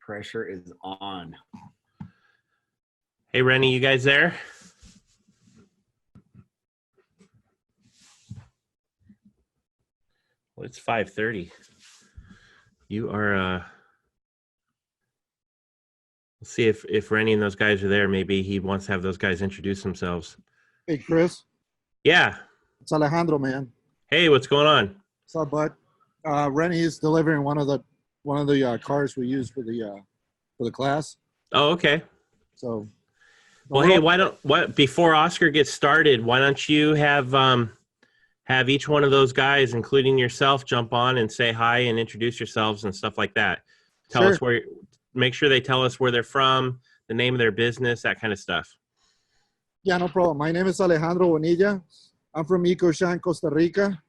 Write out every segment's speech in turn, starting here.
Pressure is on. Hey, Rennie, you guys there? Well, it's 5:30. You are, let's see if Rennie and those guys are there. Maybe he wants to have those guys introduce themselves. Hey, Chris. Yeah. It's Alejandro, man. Hey, what's going on? What's up, bud? Rennie is delivering one of the cars we use for the class. Oh, okay. So, well, hey, before Oscar gets started, why don't you have each one of those guys, including yourself, jump on and say hi and introduce yourselves and stuff like that. Tell us make sure they tell us where they're from, the name of their business, that kind of stuff. Yeah, no problem. My name is Alejandro Bonilla. I'm from Ecoshan, Costa Rica.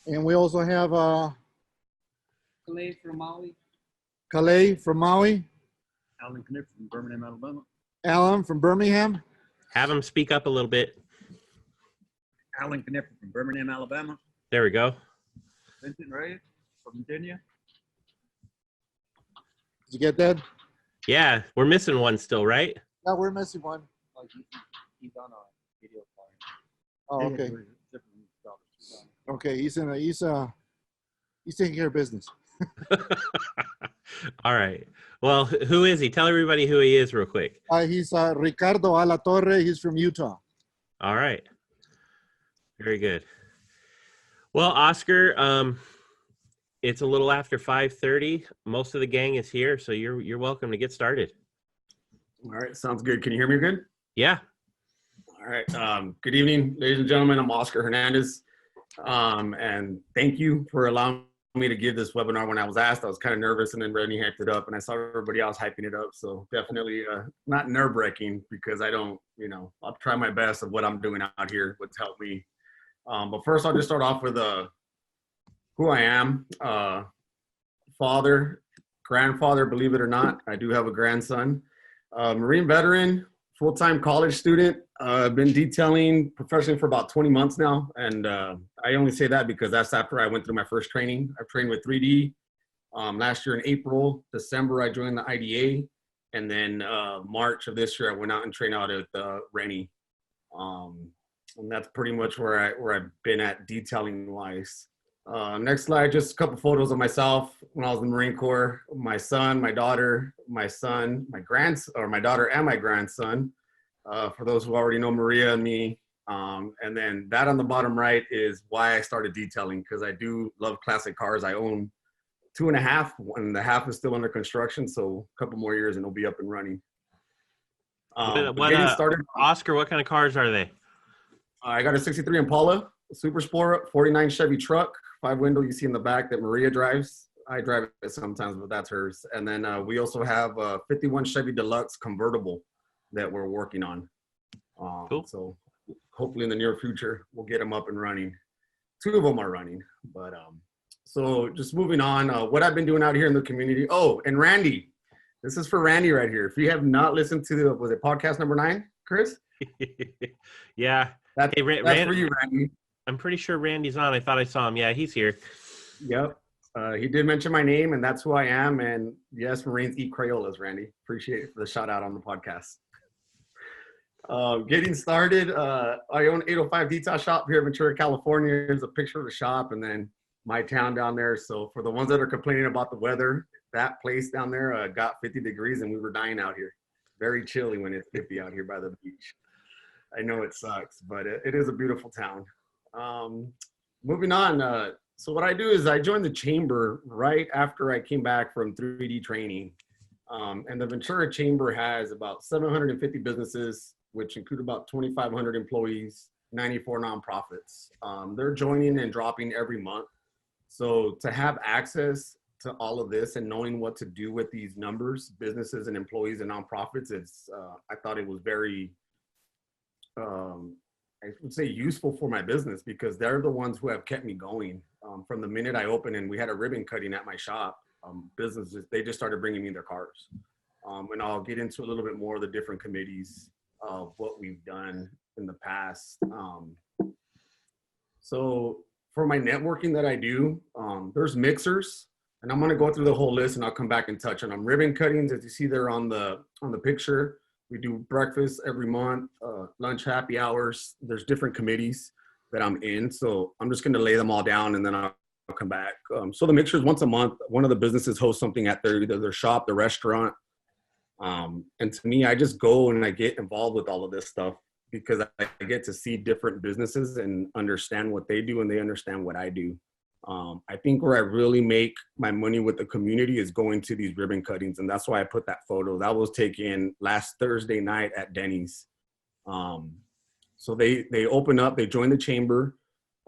And we also have Calais from Maui. Alan Knipp from Birmingham, Alabama. Alan from Birmingham. Have them speak up a little bit. Alan Knipp from Birmingham, Alabama. There we go. Vincent Reyes from Virginia. Did you get that? Yeah, we're missing one still, right? Yeah, we're missing one. He's on a video call. Oh, okay. Okay, he's taking care of business. All right. Well, who is he? Tell everybody who he is real quick. He's Ricardo Alatorre. He's from Utah. All right. Very good. Well, Oscar, it's a little after 5:30. Most of the gang is here, so you're welcome to get started. All right, sounds good. Can you hear me good? Yeah. All right. Good evening, ladies and gentlemen. I'm Oscar Hernandez. And thank you for allowing me to give this webinar. When I was asked, I was kind of nervous, and then Rennie hyped it up, and I saw everybody else hyping it up. So definitely not nerve-wracking, because I don't, I'll try my best of what I'm doing out here, what's helped me. But first, I'll just start off with who I am. Father, grandfather, believe it or not, I do have a grandson. Marine veteran, full-time college student. I've been detailing professionally for about 20 months now. And I only say that because that's after I went through my first training. I've trained with 3D. Last year in April, December, I joined the IDA. And then March of this year, I went out and trained out at Rennie. And that's pretty much where I've been at detailing wise. Next slide, just a couple photos of myself when I was in the Marine Corps. My son, my daughter, my son, my daughter and my grandson. For those who already know Maria and me. And then that on the bottom right is why I started detailing, because I do love classic cars. I own 2.5, and the half is still under construction. So a couple more years and it'll be up and running. Oscar, what kind of cars are they? I got a 63 Impala, a Super Sport, 49 Chevy truck, 5-window you see in the back that Maria drives. I drive it sometimes, but that's hers. And then we also have a 51 Chevy Deluxe convertible that we're working on. Cool. So hopefully in the near future, we'll get them up and running. 2 of them are running. But so just moving on, what I've been doing out here in the community. Oh, and Randy, this is for Randy right here. If you have not listened to was it podcast number 9, Chris? Yeah. That's for you, Randy. I'm pretty sure Randy's on. I thought I saw him. Yeah, he's here. Yep. He did mention my name, and that's who I am. And yes, Marines eat Crayolas, Randy. Appreciate it for the shout out on the podcast. Getting started, I own 805 Detail Shop here in Ventura, California. There's a picture of the shop and then my town down there. So for the ones that are complaining about the weather, that place down there got 50 degrees and we were dying out here. Very chilly when it's 50 out here by the beach. I know it sucks, but it is a beautiful town. Moving on. So what I do is I joined the chamber right after I came back from 3D training. And the Ventura Chamber has about 750 businesses, which include about 2,500 employees, 94 nonprofits. They're joining and dropping every month. So to have access to all of this and knowing what to do with these numbers, businesses and employees and nonprofits, I thought it was very, I would say useful for my business, because they're the ones who have kept me going. From the minute I opened and we had a ribbon cutting at my shop, businesses, they just started bringing me their cars. And I'll get into a little bit more of the different committees of what we've done in the past. So for my networking that I do, there's mixers. And I'm gonna go through the whole list and I'll come back and touch on them. Ribbon cuttings, as you see there on the picture, we do breakfast every month, lunch, happy hours. There's different committees that I'm in. So I'm just gonna lay them all down and then I'll come back. So the mixers once a month, one of the businesses hosts something at either their shop, the restaurant. And to me, I just go and I get involved with all of this stuff because I get to see different businesses and understand what they do and they understand what I do. I think where I really make my money with the community is going to these ribbon cuttings. And that's why I put that photo. That was taken last Thursday night at Denny's. So they open up, they join the chamber.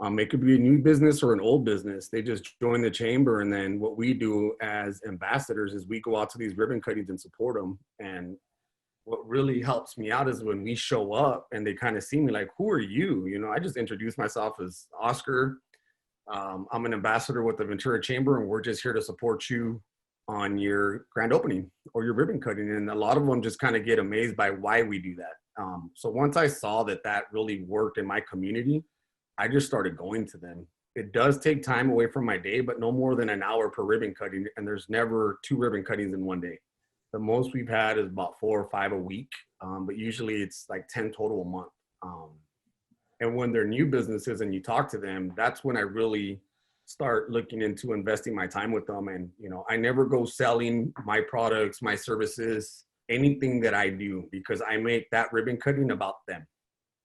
It could be a new business or an old business. They just join the chamber. And then what we do as ambassadors is we go out to these ribbon cuttings and support them. And what really helps me out is when we show up and they kind of see me like, who are you? You know, I just introduce myself as Oscar. I'm an ambassador with the Ventura Chamber, and we're just here to support you on your grand opening or your ribbon cutting. And a lot of them just kind of get amazed by why we do that. So once I saw that that really worked in my community, I just started going to them. It does take time away from my day, but no more than an hour per ribbon cutting. And there's never 2 ribbon cuttings in one day. The most we've had is about 4 or 5 a week, but usually it's like 10 total a month. And when they're new businesses and you talk to them, that's when I really start looking into investing my time with them. And, you know, I never go selling my products, my services, anything that I do, because I make that ribbon cutting about them.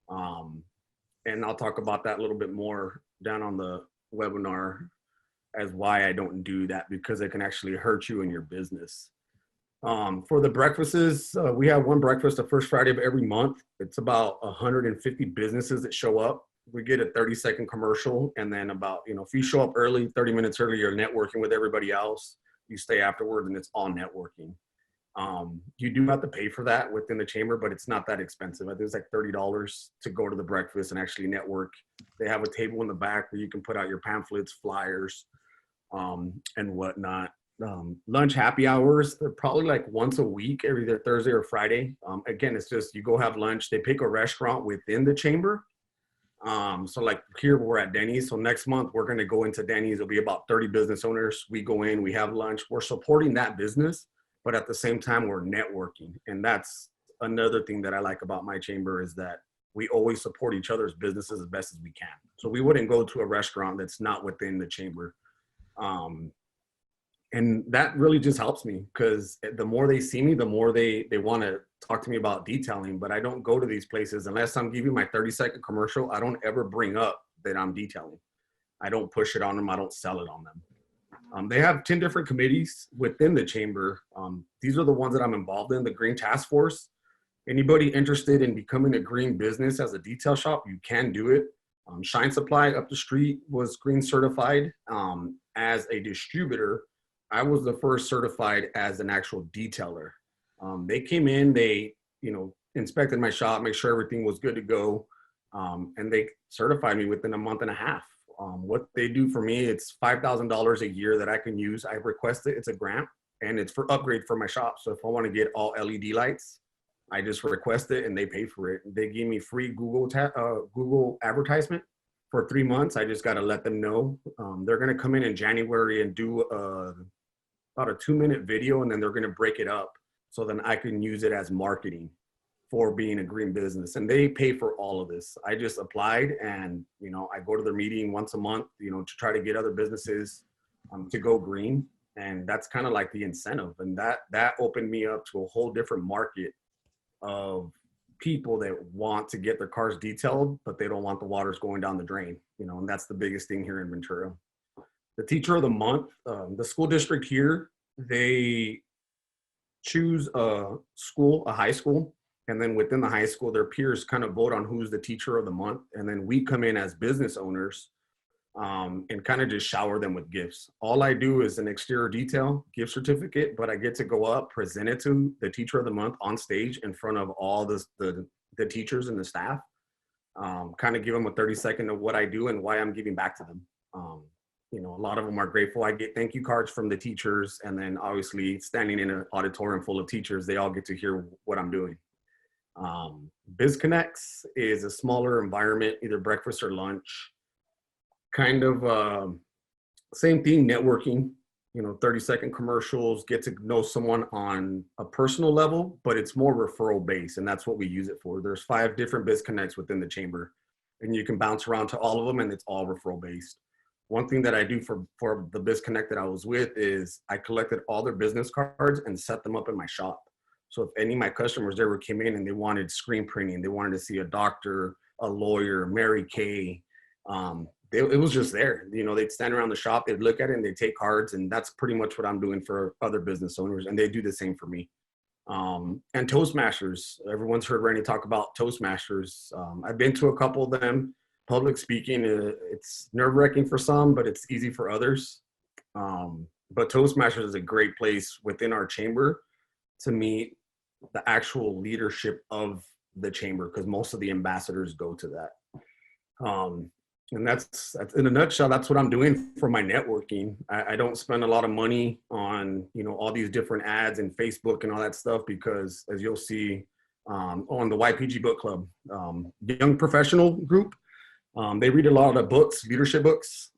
And I'll talk about that a little bit more down on the webinar as why I don't do that, because it can actually hurt you in your business. For the breakfasts, we have one breakfast the first Friday of every month. It's about 150 businesses that show up. We get a 30-second commercial, and then about, you know, if you show up early, 30 minutes early, you're networking with everybody else. You stay afterward, and it's all networking. You do have to pay for that within the chamber, but it's not that expensive. I think it's like $30 to go to the breakfast and actually network. They have a table in the back where you can put out your pamphlets, flyers, and whatnot. Lunch happy hours, they're probably like once a week, every either Thursday or Friday. Again, it's just you go have lunch. They pick a restaurant within the chamber. So like here we're at Denny's. So next month we're going to go into Denny's. It'll be about 30 business owners. We go in, we have lunch. We're supporting that business, but at the same time we're networking. And that's another thing that I like about my chamber is that we always support each other's businesses as best as we can. So we wouldn't go to a restaurant that's not within the chamber. And that really just helps me, because the more they see me, the more they want to talk to me about detailing. But I don't go to these places unless I'm giving my 30-second commercial. I don't ever bring up that I'm detailing. I don't push it on them. I don't sell it on them. They have 10 different committees within the chamber. These are the ones that I'm involved in. The Green Task Force. Anybody interested in becoming a green business as a detail shop, you can do it. Shine Supply up the street was green certified. As a distributor, I was the first certified as an actual detailer. They came in, they, you know, inspected my shop, make sure everything was good to go. And they certified me within a month and a half. What they do for me, it's $5,000 a year that I can use. I requested, it's a grant, and it's for upgrade for my shop. So if I want to get all LED lights, I just request it and they pay for it. They give me free Google advertisement for 3 months. I just got to let them know. They're going to come in January and do about a 2-minute video, and then they're going to break it up so then I can use it as marketing for being a green business. And they pay for all of this. I just applied, and, you know, I go to their meeting once a month, you know, to try to get other businesses to go green. And that's kind of like the incentive. And that opened me up to a whole different market of people that want to get their cars detailed, but they don't want the waters going down the drain, you know, and that's the biggest thing here in Ventura. The Teacher of the Month, the school district here, they choose a school, a high school, and then within the high school, their peers kind of vote on who's the Teacher of the Month. And then we come in as business owners and kind of just shower them with gifts. All I do is an exterior detail gift certificate, but I get to go up, present it to the Teacher of the Month on stage in front of all the teachers and the staff, kind of give them a 30-second of what I do and why I'm giving back to them. You know, a lot of them are grateful. I get thank you cards from the teachers, and then obviously standing in an auditorium full of teachers, they all get to hear what I'm doing. Biz Connects is a smaller environment, either breakfast or lunch. Kind of same thing, networking. 30-second commercials, get to know someone on a personal level, but it's more referral based, and that's what we use it for. There's 5 different biz connects within the chamber, and you can bounce around to all of them, and it's all referral based. One thing that I do for the biz connect that I was with is I collected all their business cards and set them up in my shop. So if any of my customers ever came in and they wanted screen printing, they wanted to see a doctor, a lawyer, Mary Kay, it was just there. They'd stand around the shop, they'd look at it, and they'd take cards, and that's pretty much what I'm doing for other business owners, and they do the same for me. And Toastmasters, everyone's heard Randy talk about Toastmasters. I've been to a couple of them. Public speaking, it's nerve-wracking for some, but it's easy for others. But Toastmasters is a great place within our chamber to meet the actual leadership of the chamber, because most of the ambassadors go to that. And that's in a nutshell, that's what I'm doing for my networking. I don't spend a lot of money on, all these different ads and Facebook and all that stuff, because as you'll see on the YPG book club, young professional group, they read a lot of books, leadership books.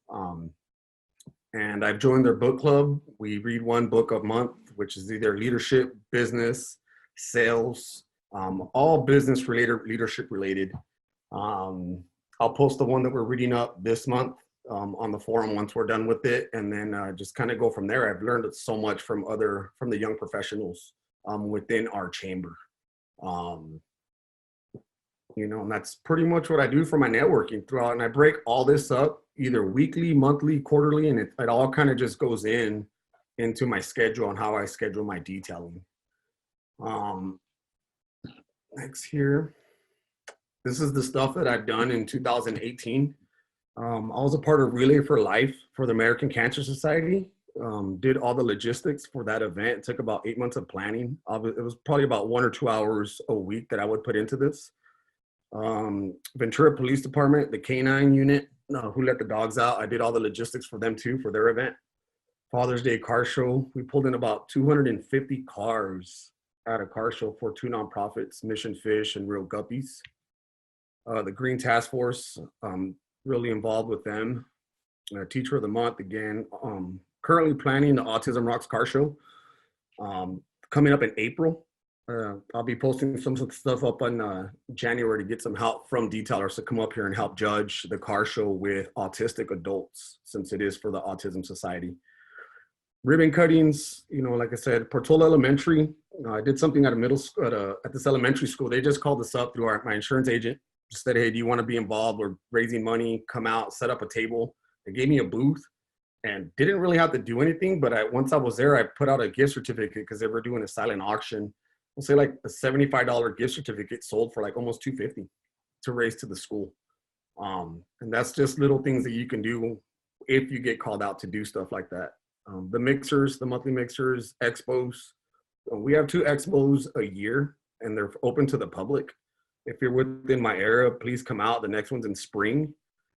And I've joined their book club. We read 1 book a month, which is either leadership, business, sales, all business related, leadership related. I'll post the one that we're reading up this month on the forum once we're done with it, and then just kind of go from there. I've learned so much from the young professionals within our chamber. And that's pretty much what I do for my networking throughout. And I break all this up either weekly, monthly, quarterly, and it all kind of just goes into my schedule and how I schedule my detailing. Next here. This is the stuff that I've done in 2018. I was a part of Relay for Life for the American Cancer Society. Did all the logistics for that event. It took about 8 months of planning. It was probably about 1 or 2 hours a week that I would put into this. Ventura Police Department, the K9 unit, who let the dogs out. I did all the logistics for them too, for their event. Father's Day car show. We pulled in about 250 cars at a car show for 2 nonprofits, Mission Fish and Real Guppies. The Green Task Force, really involved with them. Teacher of the Month, again. Currently planning the Autism Rocks car show. Coming up in April. I'll be posting some stuff up on January to get some help from detailers to come up here and help judge the car show with autistic adults, since it is for the Autism Society. Ribbon cuttings, like I said, Portola Elementary. I did something at a middle school, at this elementary school. They just called us up through my insurance agent. Just said, hey, do you want to be involved? We're raising money, come out, set up a table. They gave me a booth and didn't really have to do anything. But once I was there, I put out a gift certificate because they were doing a silent auction. We'll say like a $75 gift certificate sold for like almost $250 to raise to the school. And that's just little things that you can do if you get called out to do stuff like that. The mixers, the monthly mixers, expos. We have 2 expos a year, and they're open to the public. If you're within my area, please come out. The next one's in spring.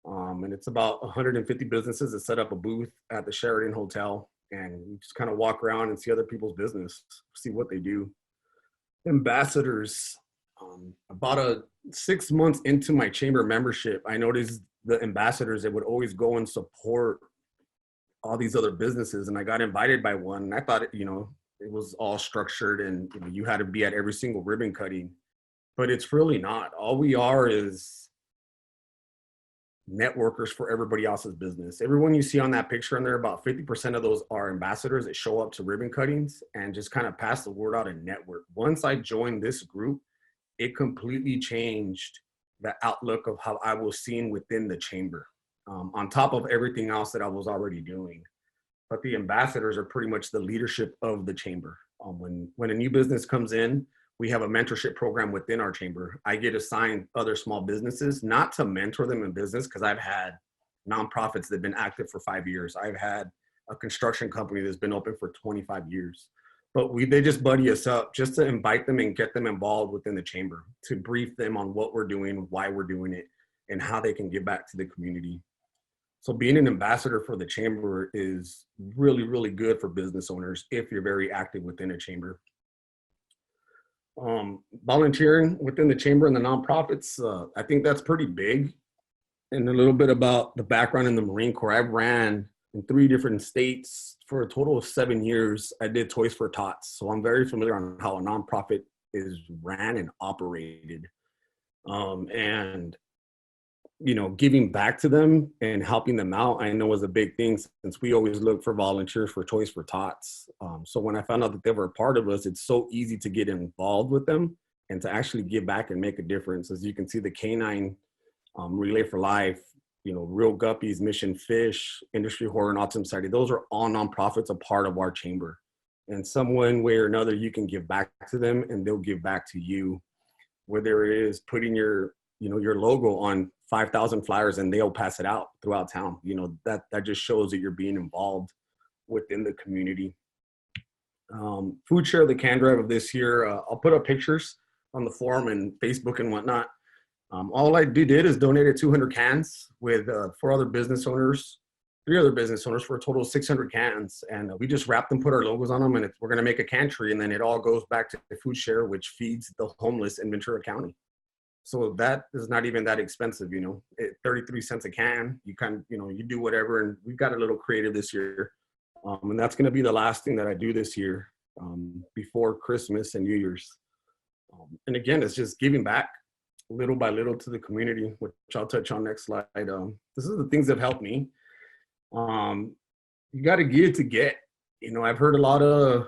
And it's about 150 businesses that set up a booth at the Sheraton Hotel, and you just kind of walk around and see other people's business, see what they do. Ambassadors. About 6 months into my chamber membership, I noticed the ambassadors that would always go and support all these other businesses, and I got invited by one, and I thought it was all structured, and you had to be at every single ribbon cutting, but it's really not. All we are is networkers for everybody else's business. Everyone you see on that picture in there, about 50% of those are ambassadors that show up to ribbon cuttings and just kind of pass the word out and network. Once I joined this group, it completely changed the outlook of how I was seen within the chamber, on top of everything else that I was already doing. But the ambassadors are pretty much the leadership of the chamber. When a new business comes in, we have a mentorship program within our chamber. I get assigned other small businesses, not to mentor them in business, because I've had nonprofits that have been active for 5 years. I've had a construction company that's been open for 25 years. But they just buddy us up just to invite them and get them involved within the chamber, to brief them on what we're doing, why we're doing it, and how they can give back to the community. So being an ambassador for the chamber is really, really good for business owners if you're very active within a chamber. Volunteering within the chamber and the nonprofits, I think that's pretty big. And a little bit about the background in the Marine Corps. I ran in 3 different states for a total of 7 years. I did Toys for Tots. So I'm very familiar on how a nonprofit is ran and operated. And, you know, giving back to them and helping them out, I know was a big thing since we always look for volunteers for Toys for Tots. So when I found out that they were a part of us, it's so easy to get involved with them and to actually give back and make a difference. As you can see, the Canine Relay for Life, you know, Real Guppies, Mission Fish, Industry Horror and Autism Society, those are all nonprofits, a part of our chamber. And some one way or another, you can give back to them and they'll give back to you. Whether it is putting your, you know, your logo on 5,000 flyers and they'll pass it out throughout town. You know, that just shows that you're being involved within the community. Food share the can drive of this year. I'll put up pictures on the forum and Facebook and whatnot. All I did is donated 200 cans with 4 other business owners, 3 other business owners for a total of 600 cans. And we just wrapped them, put our logos on them, and we're going to make a can tree. And then it all goes back to the food share, which feeds the homeless in Ventura County. So that is not even that expensive, you know, 33 cents a can. You kind of, you know, you do whatever. And we've got a little creative this year. And that's going to be the last thing that I do this year before Christmas and New Year's. And again, it's just giving back little by little to the community, which I'll touch on next slide. This is the things that have helped me. You got to give to get. You know, I've heard a lot of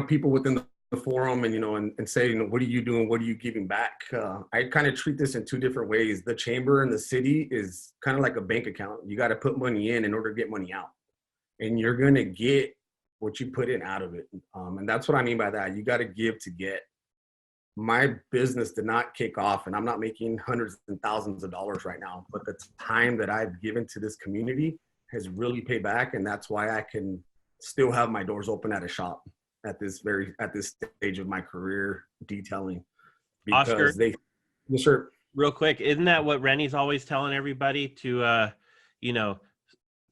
people within the forum and, you know, and say, you know, what are you doing? What are you giving back? I kind of treat this in 2 different ways. The chamber and the city is kind of like a bank account. You got to put money in order to get money out. And you're going to get what you put in out of it. And that's what I mean by that. You got to give to get. My business did not kick off, and I'm not making hundreds and thousands of dollars right now, but the time that I've given to this community has really paid back. And that's why I can still have my doors open at a shop at this stage of my career detailing. Because Oscar, yes, sir. Real quick, isn't that what Rennie's always telling everybody to, you know,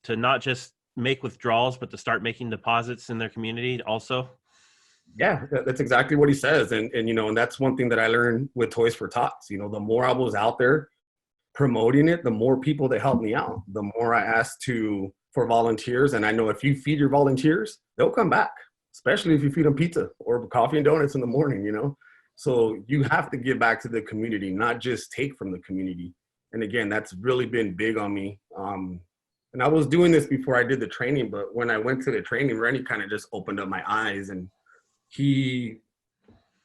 to not just make withdrawals, but to start making deposits in their community also? Yeah, that's exactly what he says. And you know, and that's one thing that I learned with Toys for Tots. You know, the more I was out there promoting it, the more people that helped me out, the more I asked for volunteers. And I know if you feed your volunteers, they'll come back, especially if you feed them pizza or coffee and donuts in the morning, you know? So you have to give back to the community, not just take from the community. And again, that's really been big on me. And I was doing this before I did the training, but when I went to the training, Rennie kind of just opened up my eyes, and he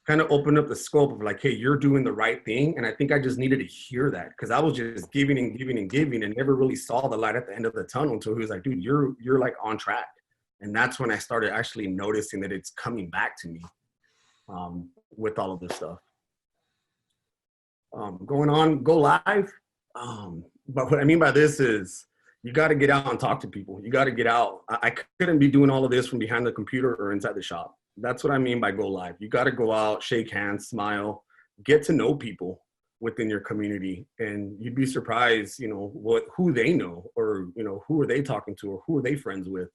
kind of opened up the scope of like, hey, you're doing the right thing. And I think I just needed to hear that, because I was just giving and giving and giving and never really saw the light at the end of the tunnel until he was like, dude, you're like on track. And that's when I started actually noticing that it's coming back to me with all of this stuff. Going on, go live. But what I mean by this is you got to get out and talk to people. You got to get out. I couldn't be doing all of this from behind the computer or inside the shop. That's what I mean by go live. You got to go out, shake hands, smile, get to know people within your community. And you'd be surprised, you know, who they know, or, you know, who are they talking to, or who are they friends with.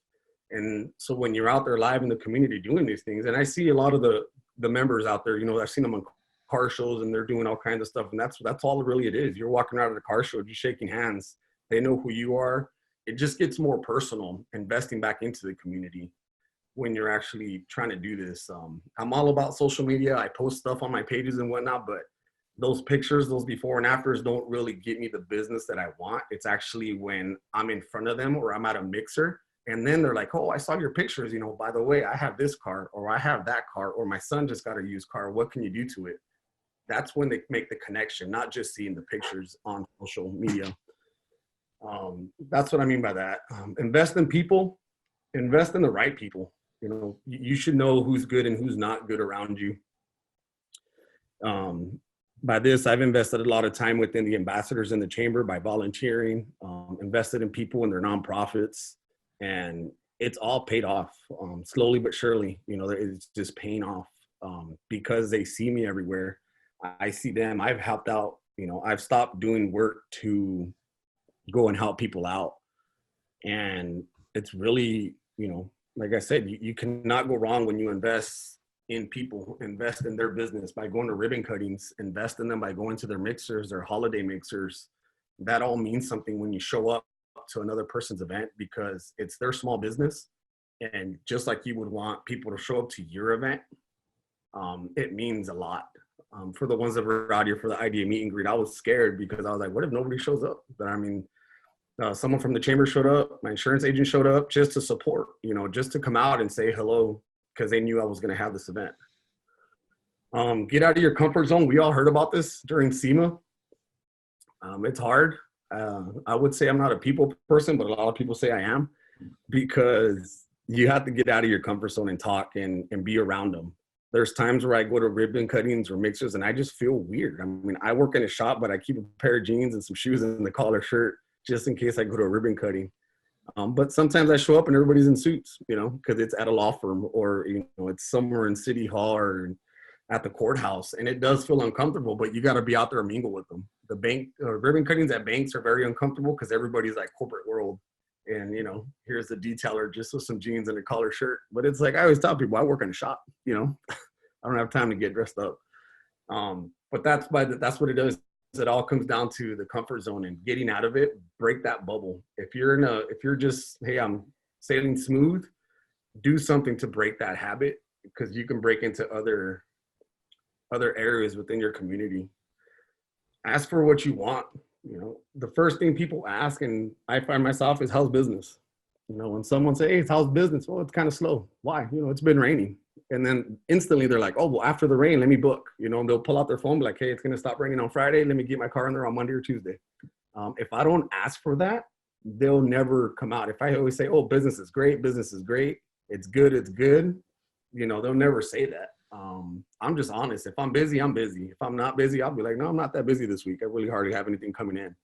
And so when you're out there live in the community doing these things, and I see a lot of the members out there, you know, I've seen them on car shows and they're doing all kinds of stuff. And that's all really it is. You're walking around at a car show, just shaking hands. They know who you are. It just gets more personal, investing back into the community when you're actually trying to do this. I'm all about social media. I post stuff on my pages and whatnot, but those pictures, those before and afters don't really get me the business that I want. It's actually when I'm in front of them or I'm at a mixer, and then they're like, oh, I saw your pictures. You know, by the way, I have this car, or I have that car, or my son just got a used car. What can you do to it? That's when they make the connection, not just seeing the pictures on social media. That's what I mean by that. Invest in people, invest in the right people. You know, you should know who's good and who's not good around you. By this, I've invested a lot of time within the ambassadors in the chamber by volunteering, invested in people and their nonprofits, and it's all paid off slowly but surely. You know, it's just paying off because they see me everywhere. I see them. I've helped out. You know, I've stopped doing work to go and help people out, and it's really, you know, like I said, you cannot go wrong when you invest in people, invest in their business by going to ribbon cuttings, invest in them by going to their mixers, their holiday mixers. That all means something when you show up up to another person's event because it's their small business. And just like you would want people to show up to your event, it means a lot. For the ones that were out here for the idea meet and greet, I was scared because I was like, what if nobody shows up? But I mean, someone from the chamber showed up, my insurance agent showed up just to support, just to come out and say hello because they knew I was going to have this event. Get out of your comfort zone. We all heard about this during SEMA. It's hard. I would say I'm not a people person, but a lot of people say I am because you have to get out of your comfort zone and talk and be around them. There's times where I go to ribbon cuttings or mixers and I just feel weird. I mean, I work in a shop, but I keep a pair of jeans and some shoes and the collar shirt just in case I go to a ribbon cutting. But sometimes I show up and everybody's in suits, because it's at a law firm or, it's somewhere in City Hall or at the courthouse. And it does feel uncomfortable, but you got to be out there and mingle with them. The bank ribbon cuttings at banks are very uncomfortable because everybody's like corporate world. And, here's the detailer just with some jeans and a collar shirt. But it's like I always tell people, I work in a shop, I don't have time to get dressed up. But that's what it does. It all comes down to the comfort zone and getting out of it, break that bubble. If you're just, hey, I'm sailing smooth, do something to break that habit because you can break into other areas within your community. Ask for what you want. The first thing people ask, and I find myself, is how's business? When someone say, hey, how's business? Well, it's kind of slow. Why? It's been raining. And then instantly they're like, oh, well, after the rain, let me book. And they'll pull out their phone, be like, hey, it's going to stop raining on Friday. Let me get my car in there on Monday or Tuesday. If I don't ask for that, they'll never come out. If I always say, oh, business is great, it's good, they'll never say that. I'm just honest. If I'm busy, I'm busy. If I'm not busy, I'll be like, no, I'm not that busy this week. I really hardly have anything coming in.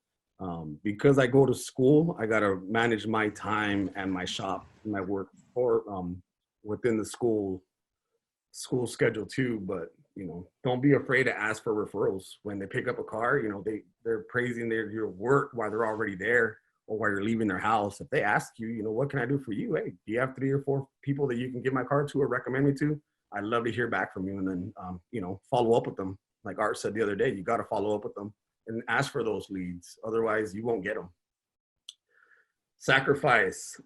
Because I go to school, I got to manage my time and my shop, my work for within the school schedule too. But don't be afraid to ask for referrals when they pick up a car. They're praising your work while they're already there or while you're leaving their house. If they ask you, what can I do for you? Hey, do you have 3 or 4 people that you can give my car to or recommend me to? I'd love to hear back from you, and then follow up with them. Like Art said the other day, you got to follow up with them and ask for those leads. Otherwise, you won't get them. Sacrifice.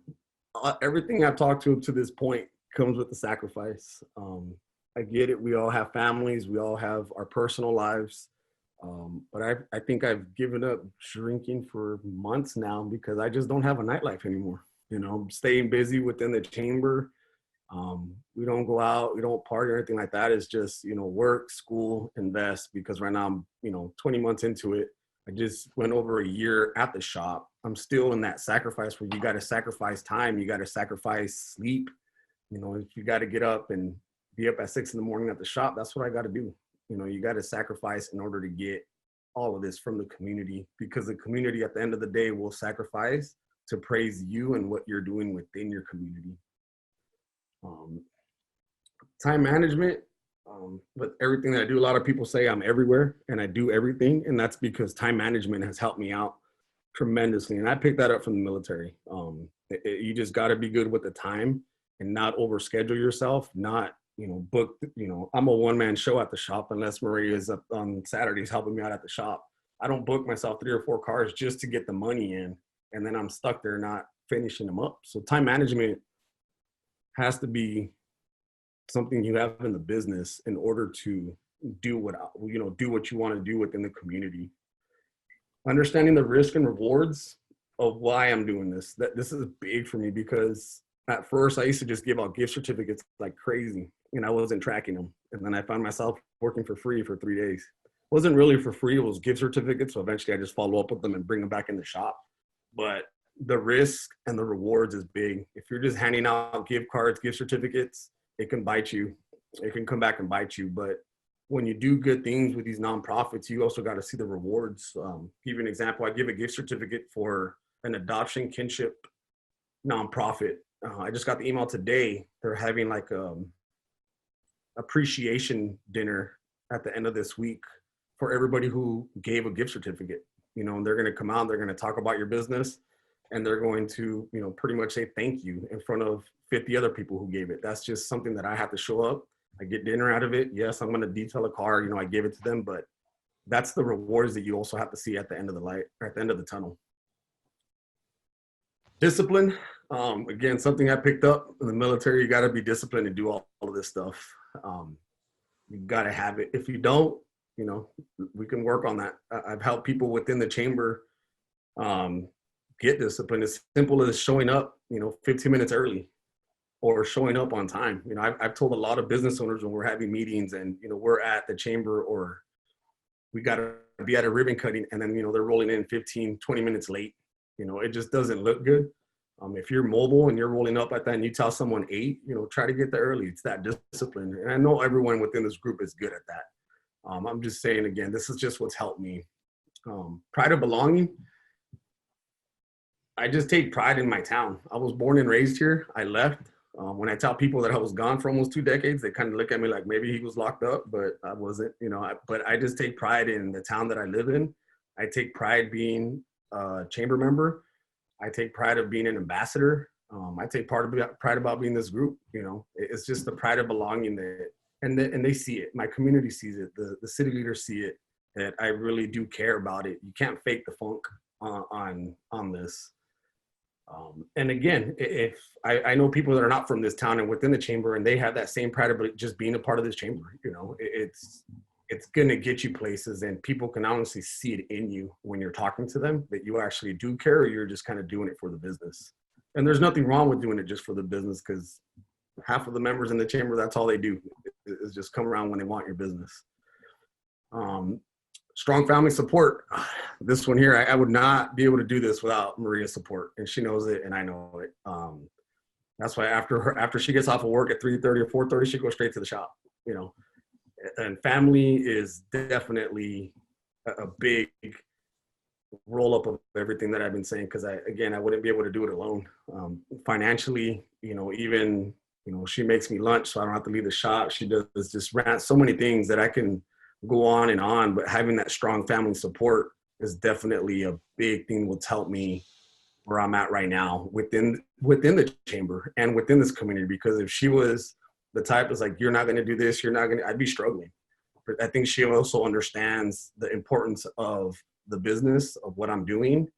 Everything I've talked to this point comes with the sacrifice. I get it. We all have families. We all have our personal lives. But I think I've given up drinking for months now because I just don't have a nightlife anymore. Staying busy within the chamber. We don't go out, we don't party or anything like that. It's just, work, school, invest, because right now I'm, 20 months into it. I just went over a year at the shop. I'm still in that sacrifice where you got to sacrifice time. You got to sacrifice sleep. If you got to get up and be up at 6 a.m. at the shop, that's what I got to do. You got to sacrifice in order to get all of this from the community, because the community at the end of the day will sacrifice to praise you and what you're doing within your community. Time management, with everything that I do, a lot of people say I'm everywhere and I do everything. And that's because time management has helped me out tremendously. And I picked that up from the military. You just got to be good with the time and not overschedule yourself, not, book, I'm a one-man show at the shop unless Maria is up on Saturdays helping me out at the shop. I don't book myself 3 or 4 cars just to get the money in. And then I'm stuck there not finishing them up. So time management has to be something you have in the business in order to do what you want to do within the community. Understanding the risk and rewards of why I'm doing this. This is big for me because at first I used to just give out gift certificates like crazy and I wasn't tracking them. And then I found myself working for free for 3 days. It wasn't really for free, it was gift certificates. So eventually I just follow up with them and bring them back in the shop. But the risk and the rewards is big. If you're just handing out gift cards, gift certificates, it can bite you. It can come back and bite you. But when you do good things with these nonprofits, you also got to see the rewards. Give you an example. I give a gift certificate for an adoption kinship nonprofit. I just got the email today. They're having like appreciation dinner at the end of this week for everybody who gave a gift certificate. And they're going to come out, they're going to talk about your business. And they're going to, pretty much say thank you in front of 50 other people who gave it. That's just something that I have to show up. I get dinner out of it. Yes, I'm going to detail a car. I gave it to them, but that's the rewards that you also have to see at the end of the light, or at the end of the tunnel. Discipline. Again, something I picked up in the military. You got to be disciplined to do all of this stuff. Um, you got to have it. If you don't, we can work on that. I've helped people within the chamber um, get disciplined. As simple as showing up, 15 minutes early, or showing up on time. I've told a lot of business owners when we're having meetings and we're at the chamber, or we got to be at a ribbon cutting, and then they're rolling in 15, 20 minutes late. It just doesn't look good. If you're mobile and you're rolling up at that and you tell someone 8, try to get there early. It's that discipline. And I know everyone within this group is good at that. I'm just saying, again, this is just what's helped me. Pride of belonging. I just take pride in my town. I was born and raised here. I left. When I tell people that I was gone for almost 2 decades, they kind of look at me like maybe he was locked up, but I wasn't, but I just take pride in the town that I live in. I take pride being a chamber member. I take pride of being an ambassador. I take pride about being this group. It's just the pride of belonging that, and they see it. My community sees it. The city leaders see it, that I really do care about it. You can't fake the funk on this. And again, if I know people that are not from this town and within the chamber, and they have that same pride of just being a part of this chamber, it's going to get you places, and people can honestly see it in you when you're talking to them, that you actually do care, or you're just kind of doing it for the business. And there's nothing wrong with doing it just for the business, because half of the members in the chamber, that's all they do, is just come around when they want your business. Strong family support. This one here, I would not be able to do this without Maria's support, and she knows it, and I know it. That's why after she gets off of work at 3:30 or 4:30, she goes straight to the shop. And family is definitely a big roll up of everything that I've been saying, because I wouldn't be able to do it alone. Financially, even she makes me lunch so I don't have to leave the shop. She does just rant so many things that I can go on and on, but having that strong family support is definitely a big thing that's helped me where I'm at right now within the chamber and within this community. Because if she was the type that's like, you're not going to do this, I'd be struggling. But I think she also understands the importance of the business of what I'm doing.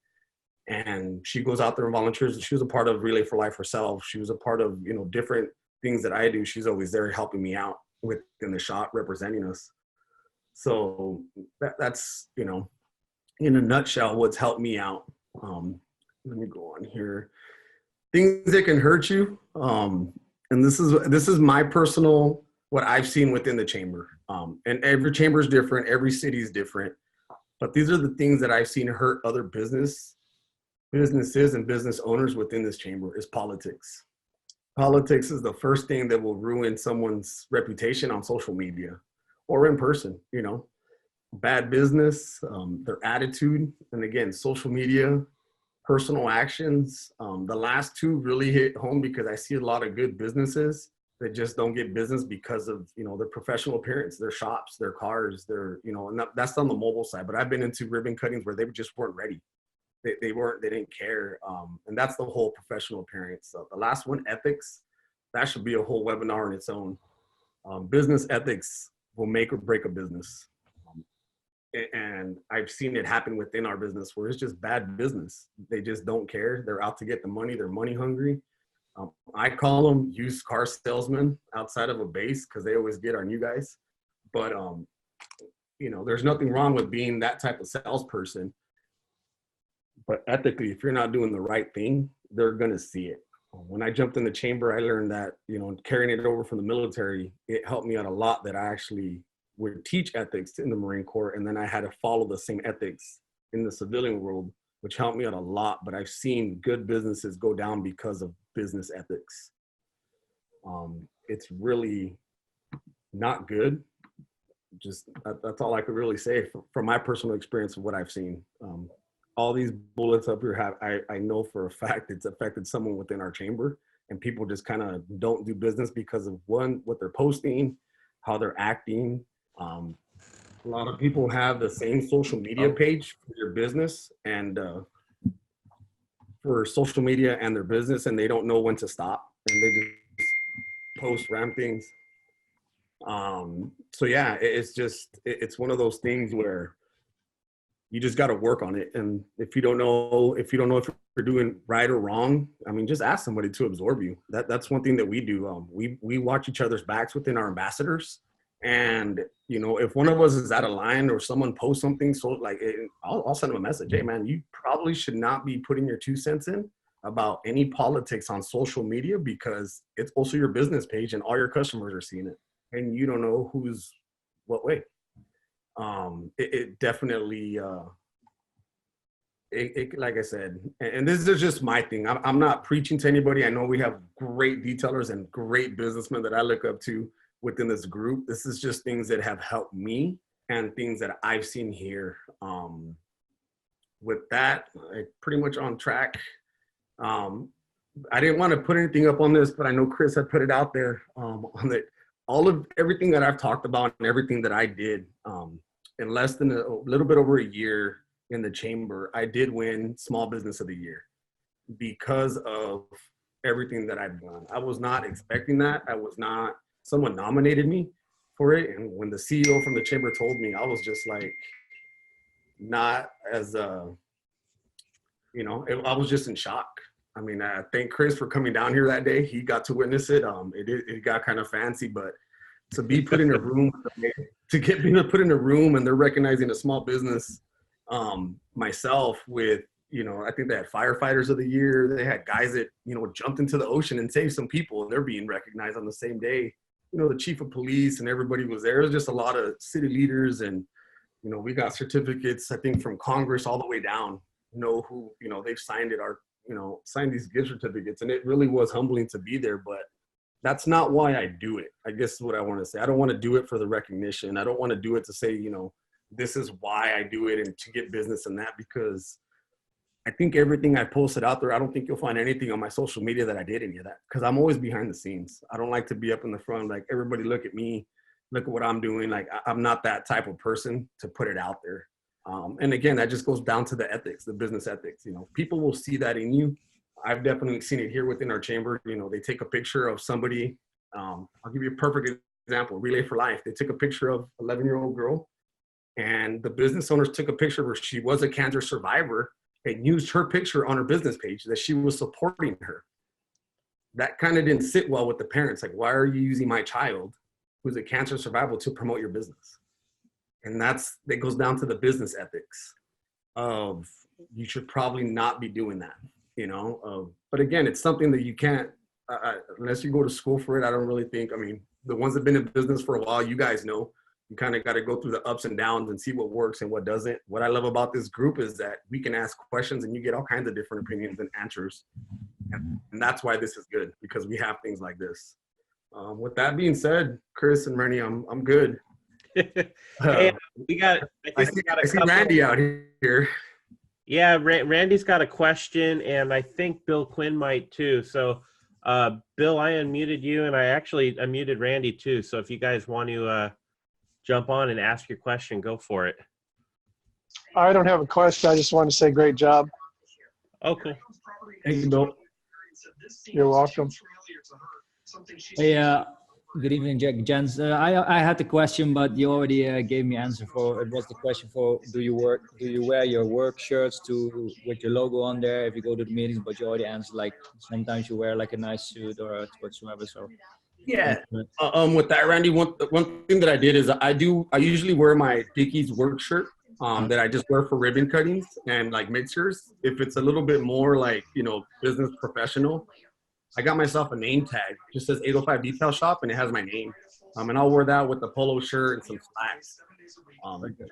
And she goes out there and volunteers. She was a part of Relay for Life herself. She was a part of, different things that I do. She's always there helping me out within the shop, representing us. So that's, in a nutshell, what's helped me out. Let me go on here. Things that can hurt you. And this is my personal, what I've seen within the chamber. And every chamber is different. Every city is different. But these are the things that I've seen hurt other businesses and business owners within this chamber, is politics. Politics is the first thing that will ruin someone's reputation on social media or in person. Bad business, their attitude, and again, social media, personal actions. The last two really hit home, because I see a lot of good businesses that just don't get business because of, their professional appearance, their shops, their cars, and that's on the mobile side. But I've been into ribbon cuttings where they just weren't ready. They didn't care. And that's the whole professional appearance. So the last one, ethics, that should be a whole webinar in its own. Business ethics will make or break a business. And I've seen it happen within our business where it's just bad business. They just don't care. They're out to get the money. They're money hungry. I call them used car salesmen outside of a base, because they always get our new guys. But, there's nothing wrong with being that type of salesperson. But ethically, if you're not doing the right thing, they're going to see it. When I jumped in the chamber, I learned that, carrying it over from the military, it helped me out a lot, that I actually would teach ethics in the Marine Corps, and then I had to follow the same ethics in the civilian world, which helped me out a lot. But I've seen good businesses go down because of business ethics. It's really not good. Just that's all I could really say from my personal experience of what I've seen. All these bullets up here I know for a fact it's affected someone within our chamber, and people just kind of don't do business because of what they're posting, how they're acting. A lot of people have the same social media page for their business and for social media and their business, and they don't know when to stop, and they just post random things. So yeah, it's one of those things where you just got to work on it. And if you don't know if you're doing right or wrong, I mean, just ask somebody to absorb you. That's one thing that we do. We watch each other's backs within our ambassadors. And, you know, if one of us is out of line or someone posts something, so like, I'll send them a message. Hey, man, you probably should not be putting your 2 cents in about any politics on social media, because it's also your business page and all your customers are seeing it. And you don't know who's what way. It definitely, like I said, and this is just my thing. I'm not preaching to anybody. I know we have great detailers and great businessmen that I look up to within this group. This is just things that have helped me and things that I've seen here. With that, pretty much on track. I didn't want to put anything up on this, but I know Chris had put it out there on the everything that I've talked about and everything that I did in less than a little bit over a year in the chamber. I did win Small Business of the Year because of everything that I've done. I was not expecting that. Someone nominated me for it. And when the CEO from the chamber told me, I was just like, not as, I was just in shock. I mean, I thank Chris for coming down here that day. He got to witness it. It got kind of fancy, but to be put in a room, put in a room and they're recognizing a small business, myself with, I think they had firefighters of the year. They had guys that, jumped into the ocean and saved some people, and they're being recognized on the same day. The chief of police and everybody was there. It was just a lot of city leaders, and, we got certificates, I think, from Congress all the way down, who, they've signed it, signed these gift certificates. And it really was humbling to be there, but that's not why I do it. I guess is what I want to say. I don't want to do it for the recognition. I don't want to do it to say, this is why I do it and to get business and that, because I think everything I posted out there, I don't think you'll find anything on my social media that I did any of that, because I'm always behind the scenes. I don't like to be up in the front, like, everybody look at me, look at what I'm doing. Like, I'm not that type of person to put it out there. And again, that just goes down to the ethics, the business ethics. People will see that in you. I've definitely seen it here within our chamber. They take a picture of somebody. I'll give you a perfect example, Relay for Life. They took a picture of an 11-year-old girl, and the business owners took a picture where she was a cancer survivor and used her picture on her business page that she was supporting her. That kind of didn't sit well with the parents. Like, why are you using my child who's a cancer survivor to promote your business? And that goes down to the business ethics of, you should probably not be doing that, but again, it's something that you can't, unless you go to school for it. I don't really think, the ones that have been in business for a while, you guys know, you kind of got to go through the ups and downs and see what works and what doesn't. What I love about this group is that we can ask questions and you get all kinds of different opinions and answers. And that's why this is good, because we have things like this. With that being said, Chris and Rennie, I'm good. Hey, I see Randy out here. Yeah, Randy's got a question, and I think Bill Quinn might too. So, Bill, I unmuted you, and I actually unmuted Randy too. So if you guys want to jump on and ask your question, go for it. I don't have a question. I just want to say great job. Oh, cool. Thank you, Bill. You're welcome. Hey, good evening, gents. I had the question, but you already gave me answer for it. Was the question for do you wear your work shirts with your logo on there if you go to the meetings? But you already answered, like, sometimes you wear like a nice suit or whatsoever. So yeah. With that, Randy, one thing that I did is I usually wear my Dickies work shirt that I just wear for ribbon cuttings and like mixers. If it's a little bit more like, business professional, I got myself a name tag. It just says 805 Detail Shop, and it has my name. And I'll wear that with the polo shirt and some slacks.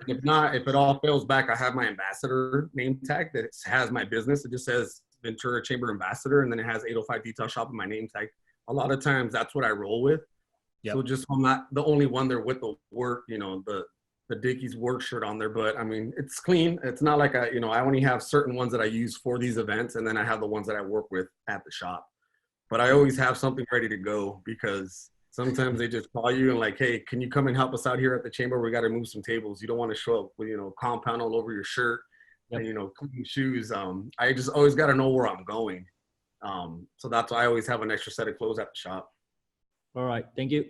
If not, if it all fails back, I have my ambassador name tag that has my business. It just says Ventura Chamber Ambassador, and then it has 805 Detail Shop in my name tag. A lot of times that's what I roll with. Yep. So just, I'm not the only one there with the work, the Dickies work shirt on there, but it's clean. It's not like I only have certain ones that I use for these events, and then I have the ones that I work with at the shop. But I always have something ready to go, because sometimes they just call you and like, hey, can you come and help us out here at the chamber? We got to move some tables. You don't want to show up with, compound all over your shirt. Yep. And, clean shoes. I just always got to know where I'm going. So that's why I always have an extra set of clothes at the shop. All right. Thank you.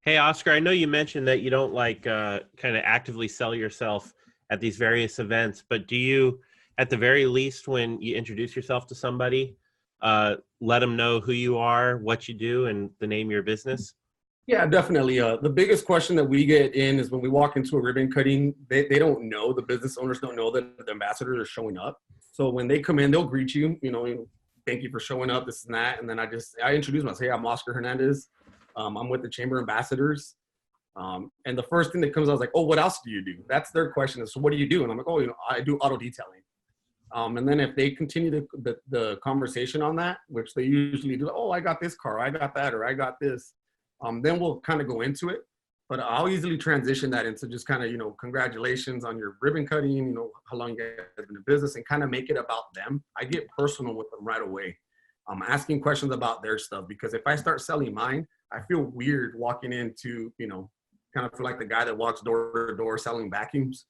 Hey, Oscar, I know you mentioned that you don't like kind of actively sell yourself at these various events, but at the very least, when you introduce yourself to somebody, let them know who you are, what you do, and the name of your business? Yeah, definitely. The biggest question that we get in is when we walk into a ribbon cutting, they don't know, the business owners don't know that the ambassadors are showing up. So when they come in, they'll greet you, thank you for showing up, this and that. And then I introduce myself. Hey, I'm Oscar Hernandez. I'm with the Chamber Ambassadors. And the first thing that comes out is like, oh, what else do you do? That's their question. Is, so what do you do? And I'm like, oh, I do auto detailing. And then if they continue the conversation on that, which they usually do, oh, I got this car, I got that, or I got this. Then we'll kind of go into it, but I'll easily transition that into just kind of, congratulations on your ribbon cutting, how long you guys have been in business, and kind of make it about them. I get personal with them right away. I'm asking questions about their stuff, because if I start selling mine, I feel weird walking into, kind of feel like the guy that walks door to door selling vacuums.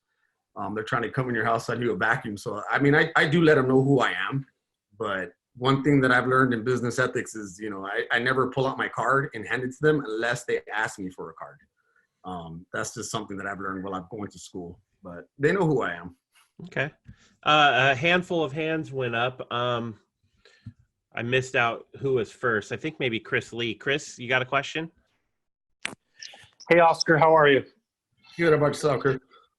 They're trying to come in your house, sell you a vacuum. So, I mean, I do let them know who I am, but one thing that I've learned in business ethics is, I never pull out my card and hand it to them unless they ask me for a card. That's just something that I've learned while I'm going to school, but they know who I am. Okay. A handful of hands went up. I missed out who was first. I think maybe Chris Lee. Chris, you got a question? Hey, Oscar, how are you? Good about yourself, Chris.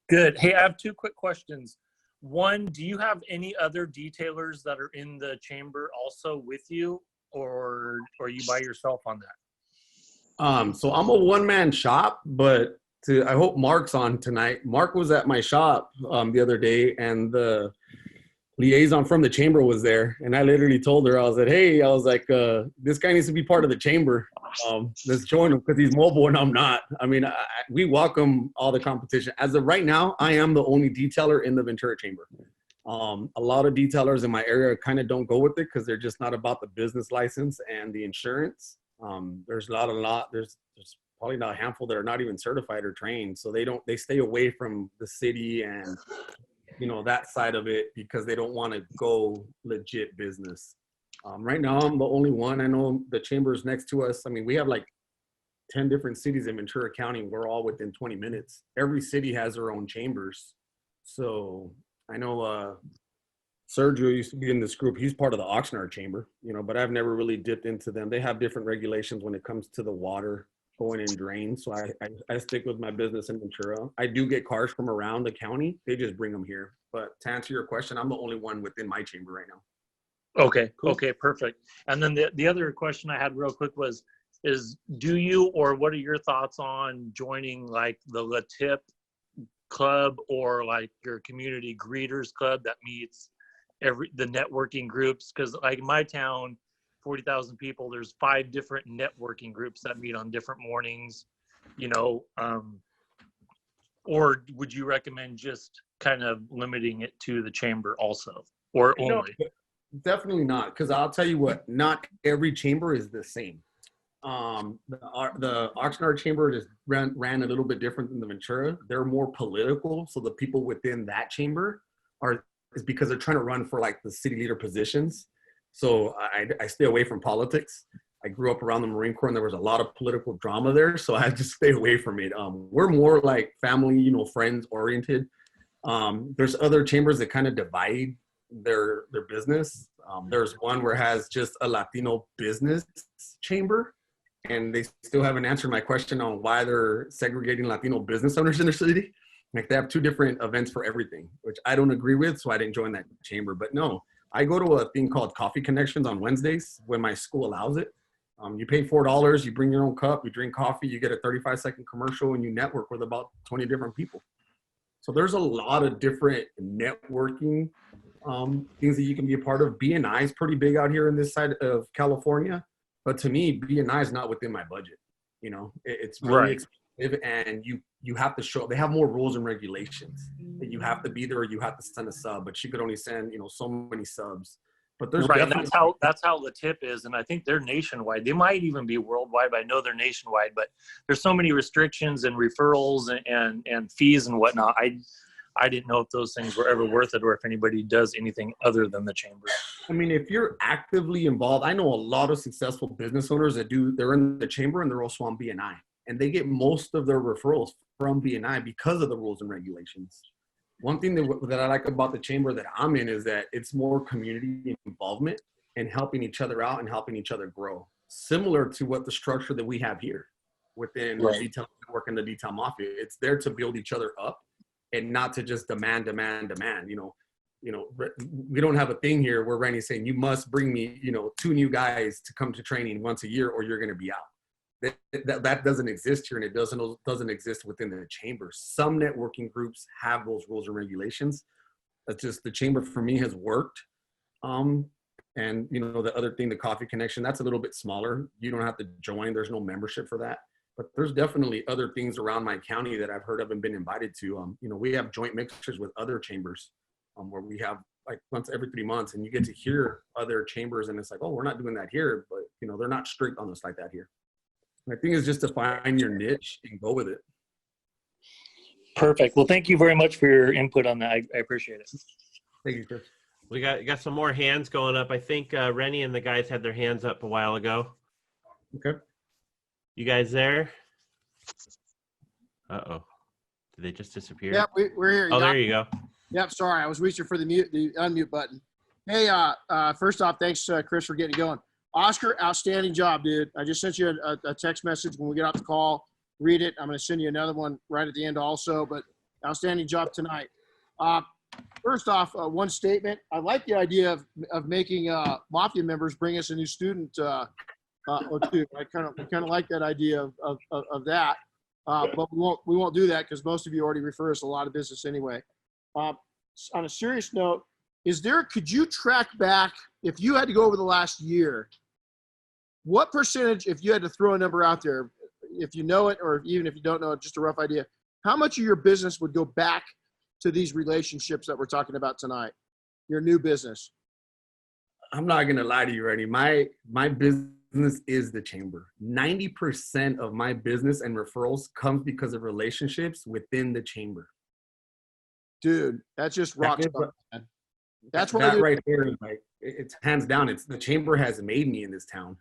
Good. Hey, I have two quick questions. One, do you have any other detailers that are in the chamber also with you, or are you by yourself on that? So I'm a one-man shop, but I hope Mark's on tonight. Mark was at my shop the other day, and the liaison from the chamber was there, and I literally told her, I was like, hey, this guy needs to be part of the chamber. Let's join him, because he's mobile and I'm not. I mean, we welcome all the competition. As of right now, I am the only detailer in the Ventura chamber. A lot of detailers in my area kind of don't go with it because they're just not about the business license and the insurance. There's there's probably not a handful that are not even certified or trained. So they stay away from the city and, that side of it, because they don't want to go legit business. Right now, I'm the only one. I know the chambers next to us. I mean, we have like 10 different cities in Ventura County. We're all within 20 minutes. Every city has their own chambers. So I know Sergio used to be in this group. He's part of the Oxnard chamber, but I've never really dipped into them. They have different regulations when it comes to the water going in drains. So I stick with my business in Ventura. I do get cars from around the county. They just bring them here. But to answer your question, I'm the only one within my chamber right now. Okay. Cool. Okay, perfect. And then the other question I had real quick is do you, or what are your thoughts on joining like the LaTip club, or like your community greeters club that meets the networking groups? Because like in my town, 40,000 people, there's 5 different networking groups that meet on different mornings, or would you recommend just kind of limiting it to the chamber also, or only? Definitely not, because I'll tell you what, not every chamber is the same. The Oxnard chamber just ran a little bit different than the Ventura. They're more political, so the people within that chamber is because they're trying to run for like the city leader positions. So I stay away from politics. I grew up around the Marine Corps, and there was a lot of political drama there, so I just stay away from it. We're more like family, friends oriented. There's other chambers that kind of divide their business. There's one where it has just a Latino business chamber, and they still haven't answered my question on why they're segregating Latino business owners in their city. Like, they have 2 different events for everything, which I don't agree with, so I didn't join that chamber. But no, I go to a thing called Coffee Connections on Wednesdays when my school allows it. You pay $4, you bring your own cup, you drink coffee, you get a 35-second commercial, and you network with about 20 different people. So there's a lot of different networking things that you can be a part of. B&I is pretty big out here in this side of California, but to me, B&I is not within my budget. It's really expensive, and you have to show. They have more rules and regulations that you have to be there, or you have to send a sub, but you could only send so many subs. But there's right, and that's how the tip is, and I think they're nationwide. They might even be worldwide, but I know they're nationwide. But there's so many restrictions and referrals and fees and whatnot. I didn't know if those things were ever worth it, or if anybody does anything other than the chamber. I mean, if you're actively involved, I know a lot of successful business owners they're in the chamber and they're also on B&I, and they get most of their referrals from B&I because of the rules and regulations. one thing that I like about the chamber that I'm in is that it's more community involvement and helping each other out and helping each other grow. Similar to what the structure that we have here within the detail network and the detail mafia. It's there to build each other up and not to just demand. We don't have a thing here where Randy's saying, you must bring me, 2 new guys to come to training once a year or you're going to be out. That doesn't exist here, and it doesn't exist within the chamber. Some networking groups have those rules and regulations. That's just the chamber for me has worked. And the other thing, the coffee connection, that's a little bit smaller. You don't have to join. There's no membership for that. But there's definitely other things around my county that I've heard of and been invited to. We have joint mixers with other chambers where we have like once every 3 months, and you get to hear other chambers, and it's like, oh, we're not doing that here, but they're not strict on us like that here. And I think it's just to find your niche and go with it. Perfect. Well, thank you very much for your input on that. I appreciate it. Thank you, Chris. We got some more hands going up. I think Rennie and the guys had their hands up a while ago. Okay. You guys there? Uh-oh. Did they just disappear? Yep, we're here. Oh, there you go. Yep, sorry. I was reaching for the unmute button. Hey, first off, thanks, Chris, for getting it going. Oscar, outstanding job, dude. I just sent you a text message when we get off the call. Read it. I'm going to send you another one right at the end also, but outstanding job tonight. First off, one statement. I like the idea of making Mafia members bring us a new student or two. I kind of like that idea of that, but we won't do that because most of you already refer us a lot of business anyway. On a serious note, could you track back, if you had to go over the last year, what percentage, if you had to throw a number out there, if you know it, or even if you don't know it, just a rough idea, how much of your business would go back to these relationships that we're talking about tonight, your new business? I'm not going to lie to you, Randy. My business is the chamber. 90% of my business and referrals comes because of relationships within the chamber. Dude, that's just rock star, man. That's what that right there. Like, it's hands down. It's the chamber has made me in this town.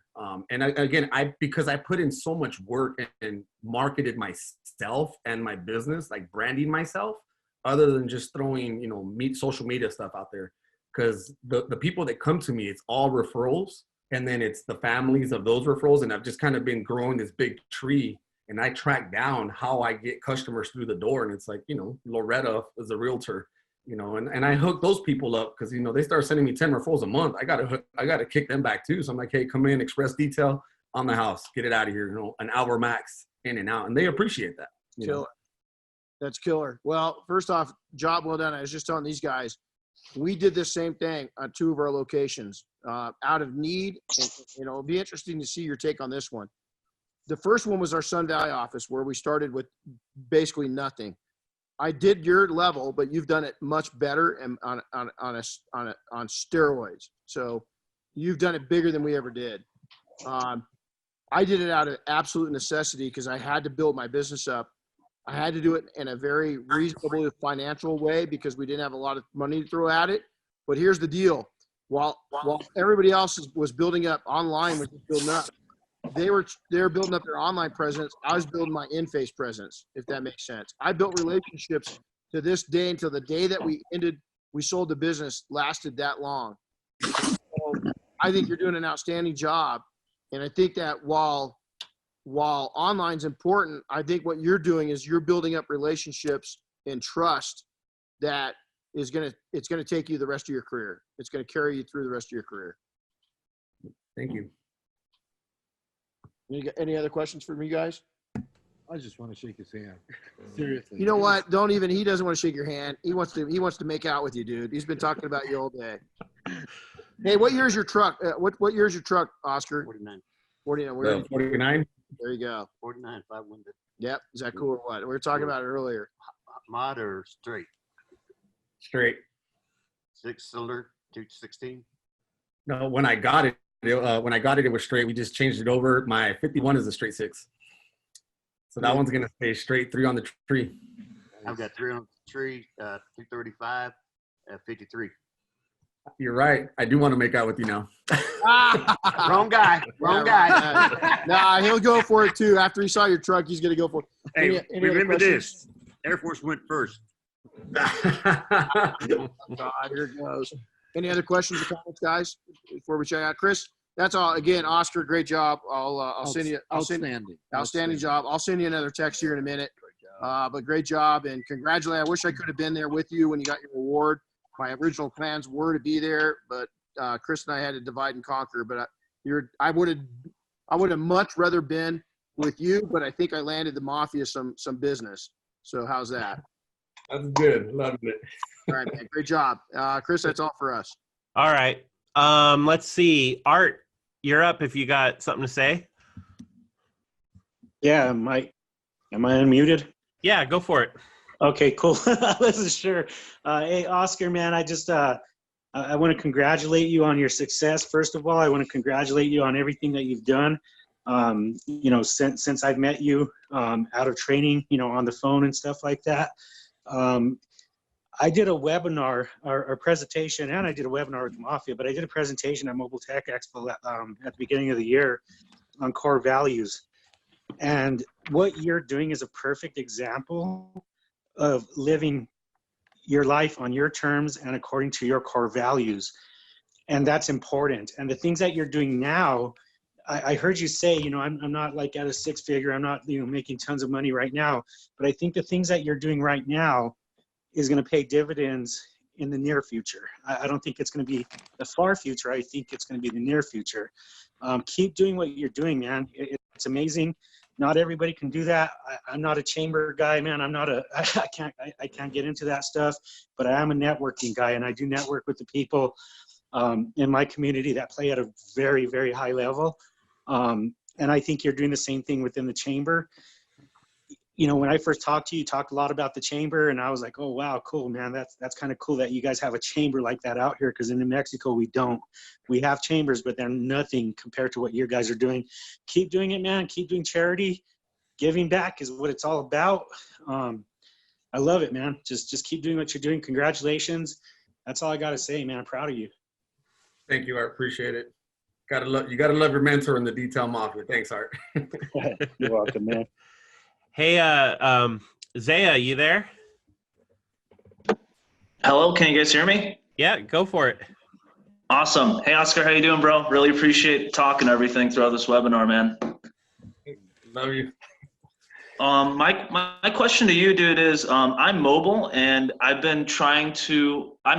Because I put in so much work and marketed myself and my business, like branding myself, other than just throwing, social media stuff out there. Because the people that come to me, it's all referrals, and then it's the families of those referrals. And I've just kind of been growing this big tree, and I track down how I get customers through the door. And it's like, Loretta is a realtor, and I hook those people up because, they start sending me 10 referrals a month. I got to kick them back too. So I'm like, hey, come in, express detail on the house, get it out of here, an hour max in and out. And they appreciate that. Killer. That's killer. Well, first off, job well done. I was just telling these guys, we did the same thing on 2 of our locations out of need. And, it'll be interesting to see your take on this one. The first one was our Sun Valley office where we started with basically nothing. I did your level, but you've done it much better and on steroids. So you've done it bigger than we ever did. I did it out of absolute necessity because I had to build my business up. I had to do it in a very reasonable financial way because we didn't have a lot of money to throw at it. But here's the deal. While everybody else was building up online, was building up, they were building up their online presence. I was building my in-face presence, if that makes sense. I built relationships to this day until the day that we sold the business lasted that long. So I think you're doing an outstanding job. And I think that while online's important, I think what you're doing is you're building up relationships and trust that it's going to take you the rest of your career. It's going to carry you through the rest of your career. Thank you. Any other questions from you guys? I just want to shake his hand. Seriously. You know what? He doesn't want to shake your hand. He wants to make out with you, dude. He's been talking about you all day. Hey, what year is your truck? What year is your truck, Oscar? 49. 49. 49. There you go. 49, 5 winded. Yep. Is that cool or what? We were talking about it earlier. Mod or straight? Straight. 6-cylinder, 216. No, when I got it, it was straight. We just changed it over. My 51 is a straight 6. So that one's going to stay straight, 3 on the tree. I've got 3 on the tree, 235, 53. You're right. I do want to make out with you now. Wrong guy. Wrong guy. Nah, he'll go for it too. After he saw your truck, he's going to go for it. Hey, Any other remember questions? this. Air Force went first. God, here it goes. Any other questions or comments, guys, before we check out? Chris, that's all. Again, Oscar, great job. I'll send you. Outstanding job. I'll send you another text here in a minute. But great job and congratulations. I wish I could have been there with you when you got your award. My original plans were to be there, but Chris and I had to divide and conquer. But I would have much rather been with you. But I think I landed the Mafia some business. So how's that? That's good. Loving it. All right, man. Great job, Chris. That's all for us. All right. Let's see. Art, you're up if you got something to say. Yeah, am I unmuted? Yeah, go for it. Okay, cool. This is sure. Hey, Oscar, man, I just I want to congratulate you on your success. First of all, I want to congratulate you on everything that you've done. You know, since I've met you out of training, you know, on the phone and stuff like that. I did a webinar or presentation, and I did a webinar with Mafia, but I did a presentation at Mobile Tech Expo at the beginning of the year on core values. And what you're doing is a perfect example of living your life on your terms and according to your core values. And that's important. And the things that you're doing now, I heard you say, you know, I'm not like at a six figure, I'm not, you know, making tons of money right now, but I think the things that you're doing right now is going to pay dividends in the near future. I don't think it's going to be the far future. I think it's going to be the near future. Keep doing what you're doing, man. It's amazing. Not everybody can do that. I'm not a chamber guy, man. I can't get into that stuff, but I am a networking guy, and I do network with the people in my community that play at a very, very high level. And I think you're doing the same thing within the chamber. You know, when I first talked to you, you talked a lot about the chamber, and I was like, oh, wow, cool, man. That's kind of cool that you guys have a chamber like that out here, because in New Mexico, we don't. We have chambers, but they're nothing compared to what you guys are doing. Keep doing it, man. Keep doing charity. Giving back is what it's all about. I love it, man. Just keep doing what you're doing. Congratulations. That's all I got to say, man. I'm proud of you. Thank you, Art. Appreciate it. You gotta love your mentor in the Detail Mafia. Thanks, Art. You're welcome, man. Hey, Zaya, you there? Hello, can you guys hear me? Yeah, go for it. Awesome. Hey, Oscar, how you doing, bro? Really appreciate talking everything throughout this webinar, man. Love you. My question to you, dude, is I'm mobile, and I'm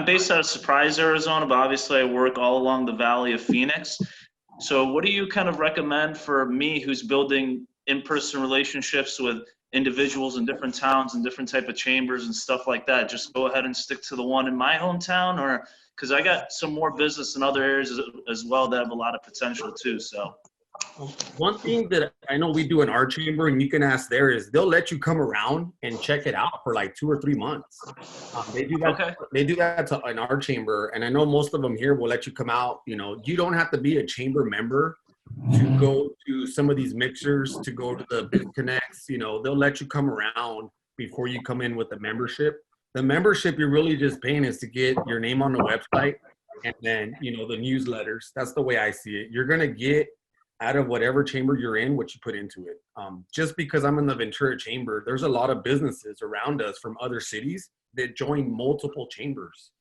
based out of Surprise, Arizona, but obviously I work all along the Valley of Phoenix. So what do you kind of recommend for me who's building in-person relationships with individuals in different towns and different type of chambers and stuff like that? Just go ahead and stick to the one in my hometown, or because I got some more business in other areas as well that have a lot of potential too. So one thing that I know we do in our chamber, and you can ask there, is they'll let you come around and check it out for like 2 or 3 months. They do that. Okay. They do that in our chamber, and I know most of them here will let you come out. You know, you don't have to be a chamber member to go to some of these mixers, to go to the Biz Connects. You know, they'll let you come around before you come in with the membership. The membership you're really just paying is to get your name on the website, and then, you know, the newsletters. That's the way I see it. You're going to get out of whatever chamber you're in what you put into it. Just because I'm in the Ventura chamber, there's a lot of businesses around us from other cities that join multiple chambers.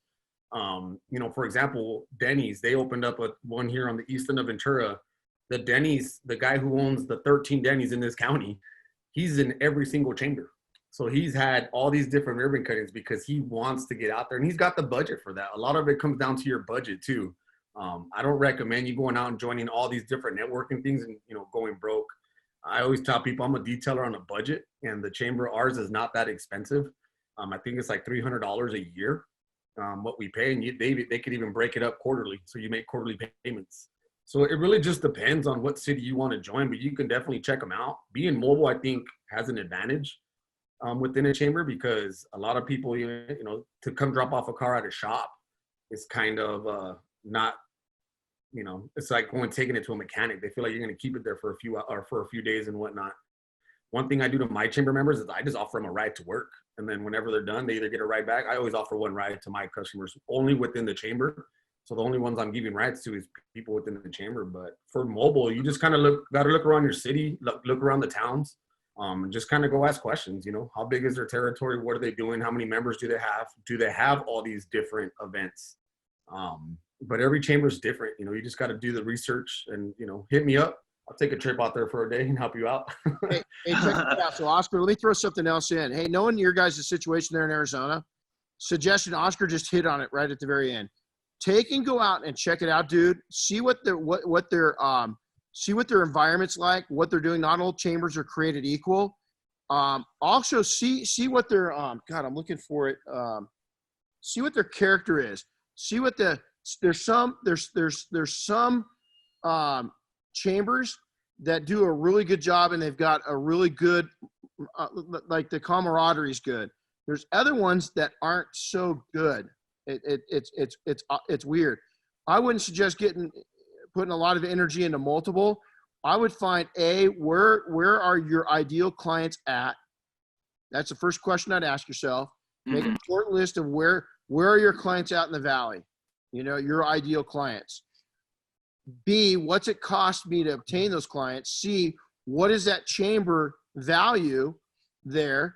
You know, for example, Denny's, they opened up one here on the east end of Ventura. The Denny's, the guy who owns the 13 Denny's in this county, he's in every single chamber. So he's had all these different ribbon cuttings because he wants to get out there, and he's got the budget for that. A lot of it comes down to your budget too. I don't recommend you going out and joining all these different networking things and, you know, going broke. I always tell people I'm a detailer on a budget, and the chamber, ours is not that expensive. I think it's like $300 a year, what we pay, and they could even break it up quarterly. So you make quarterly payments. So it really just depends on what city you want to join, but you can definitely check them out. Being mobile, I think, has an advantage within a chamber, because a lot of people, you know, to come drop off a car at a shop is kind of not, you know, it's like taking it to a mechanic. They feel like you're going to keep it there for a few days and whatnot. One thing I do to my chamber members is I just offer them a ride to work, and then whenever they're done, they either get a ride back. I always offer one ride to my customers only within the chamber. So the only ones I'm giving rides to is people within the chamber. But for mobile, you just kind of got to look around your city, look around the towns. And just kind of go ask questions, you know, how big is their territory? What are they doing? How many members do they have? Do they have all these different events? But every chamber is different. You know, you just got to do the research and, you know, hit me up. I'll take a trip out there for a day and help you out. Hey, check it out. So, Oscar, let me throw something else in. Hey, knowing your guys' situation there in Arizona, suggestion, Oscar just hit on it right at the very end. Take and go out and check it out, dude. See what their see what their environment's like, what they're doing. Not all chambers are created equal. Also see what their God, I'm looking for it. See what their character is. See what there's some chambers that do a really good job and they've got a really good like the camaraderie is good. There's other ones that aren't so good. It's weird. I wouldn't suggest putting a lot of energy into multiple. I would find where are your ideal clients at? That's the first question I'd ask yourself. Make a short list of where are your clients at in the valley? You know, your ideal clients. B, what's it cost me to obtain those clients? C, what is that chamber value there?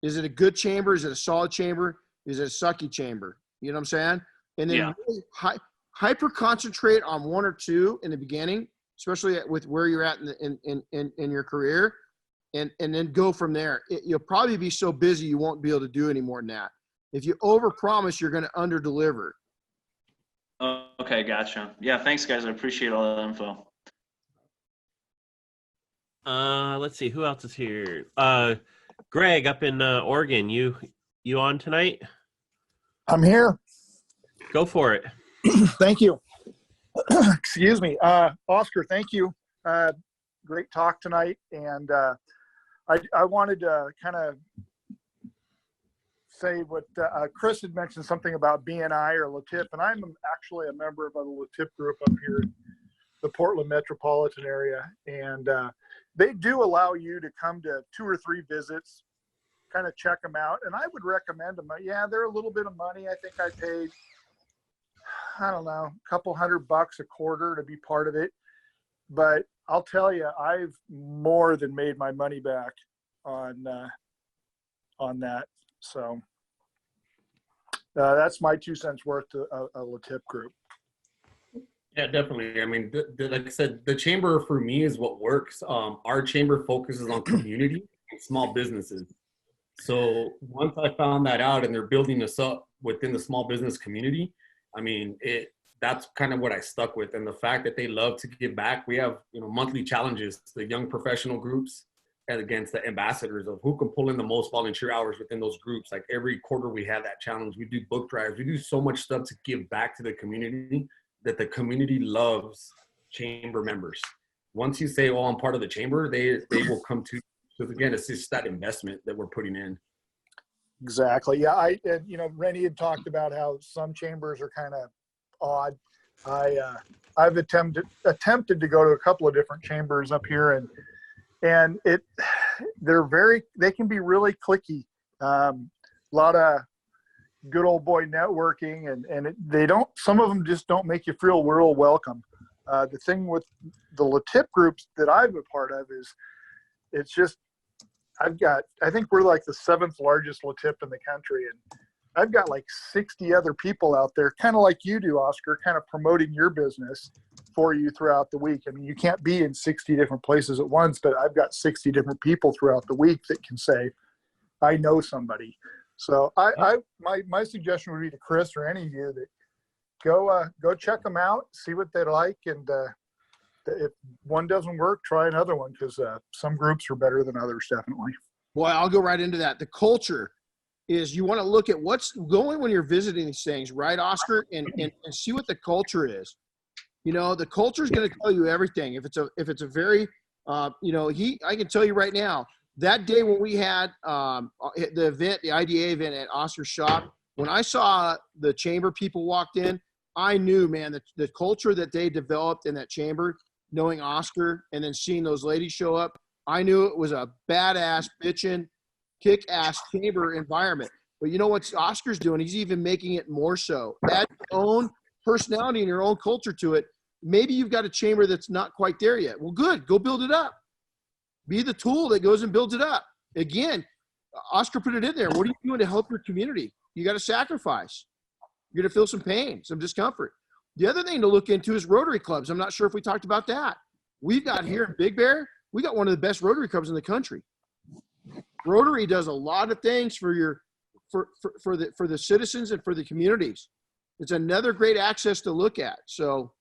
Is it a good chamber? Is it a solid chamber? Is it a sucky chamber? You know what I'm saying? And then really hyper concentrate on one or two in the beginning, especially with where you're at in your career, and then go from there. You'll probably be so busy you won't be able to do any more than that. If you overpromise, you're going to underdeliver. Okay, gotcha. Yeah, thanks, guys. I appreciate all that info. Let's see who else is here. Greg up in Oregon. You on tonight? I'm here. Go for it. Thank you. Excuse me. Oscar, thank you. Great talk tonight. And I wanted to kind of say what Chris had mentioned, something about BNI or LaTip, and I'm actually a member of a LaTip group up here in the Portland metropolitan area, and they do allow you to come to 2 or 3 visits, kind of check them out, and I would recommend them. Yeah, they're a little bit of money. I think I paid, I don't know, a couple $100 a quarter to be part of it, but I'll tell you, I've more than made my money back on that. So that's my 2 cents worth to a LaTip group. Yeah, definitely. I mean, like I said, the chamber for me is what works. Our chamber focuses on community and small businesses. So once I found that out and they're building us up within the small business community, I mean, that's kind of what I stuck with. And the fact that they love to give back, we have, you know, monthly challenges, the young professional groups, and against the ambassadors of who can pull in the most volunteer hours within those groups. Like every quarter we have that challenge. We do book drives. We do so much stuff to give back to the community that the community loves chamber members. Once you say, oh, I'm part of the chamber, they will come to, because again, it's just that investment that we're putting in. Exactly. Yeah. You know, Rennie had talked about how some chambers are kind of odd. I've attempted to go to a couple of different chambers up here, and they can be really cliquey. A lot of good old boy networking, and some of them just don't make you feel real welcome. The thing with the LaTip groups that I've been part of is it's just, I think we're like the 7th largest LaTip in the country, and I've got like 60 other people out there, kind of like you do, Oscar, kind of promoting your business for you throughout the week. I mean, you can't be in 60 different places at once, but I've got 60 different people throughout the week that can say, I know somebody. So my suggestion would be to Chris or any of you that go check them out, see what they like, and if one doesn't work, try another one, because some groups are better than others, definitely. Boy, I'll go right into that. The culture is, you want to look at what's going when you're visiting these things, right, Oscar, and see what the culture is. You know, the culture is going to tell you everything. If it's a very, you know, I can tell you right now, that day when we had the event, the IDA event at Oscar's shop, when I saw the chamber people walked in, I knew, man, that the culture that they developed in that chamber, knowing Oscar and then seeing those ladies show up, I knew it was a badass, bitchin', kick-ass chamber environment. But you know what Oscar's doing? He's even making it more so. Add your own personality and your own culture to it. Maybe you've got a chamber that's not quite there yet. Well, good. Go build it up. Be the tool that goes and builds it up. Again, Oscar put it in there. What are you doing to help your community? You got to sacrifice. You're going to feel some pain, some discomfort. The other thing to look into is Rotary clubs. I'm not sure if we talked about that. We've got here in Big Bear, we got one of the best Rotary clubs in the country. Rotary does a lot of things for the citizens and for the communities. It's another great access to look at. So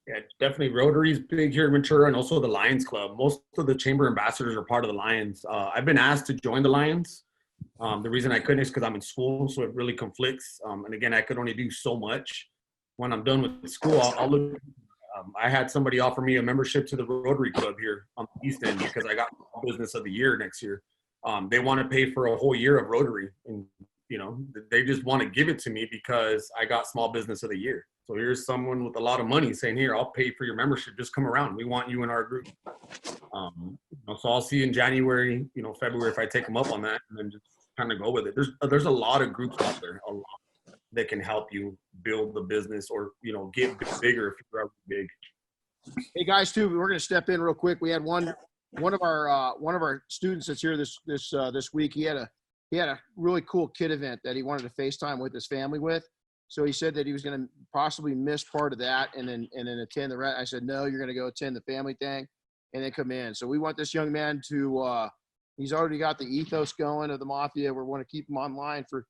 yeah, definitely Rotary's big here in Ventura, and also the Lions Club. Most of the chamber ambassadors are part of the Lions. I've been asked to join the Lions. The reason I couldn't is because I'm in school, so it really conflicts. And again, I could only do so much. When I'm done with school, I'll look. I had somebody offer me a membership to the Rotary Club here on the East End because I got Business of the Year next year. They want to pay for a whole year of Rotary, and they just want to give it to me because I got Small Business of the Year. So here's someone with a lot of money saying, "Here, I'll pay for your membership. Just come around. We want you in our group." So I'll see in January, February if I take them up on that, and then just kind of go with it. There's a lot of groups out there, a lot that can help you build the business or get bigger if you're already big. hey guys, too, we're going to step in real quick. We had one of our students that's here this week. He had a really cool kid event that he wanted to FaceTime with his family with. So he said that he was going to possibly miss part of that and then attend the rest. I said, no, you're going to go attend the family thing and then come in. So we want this young man to, he's already got the ethos going of the Mafia. We want to keep him online for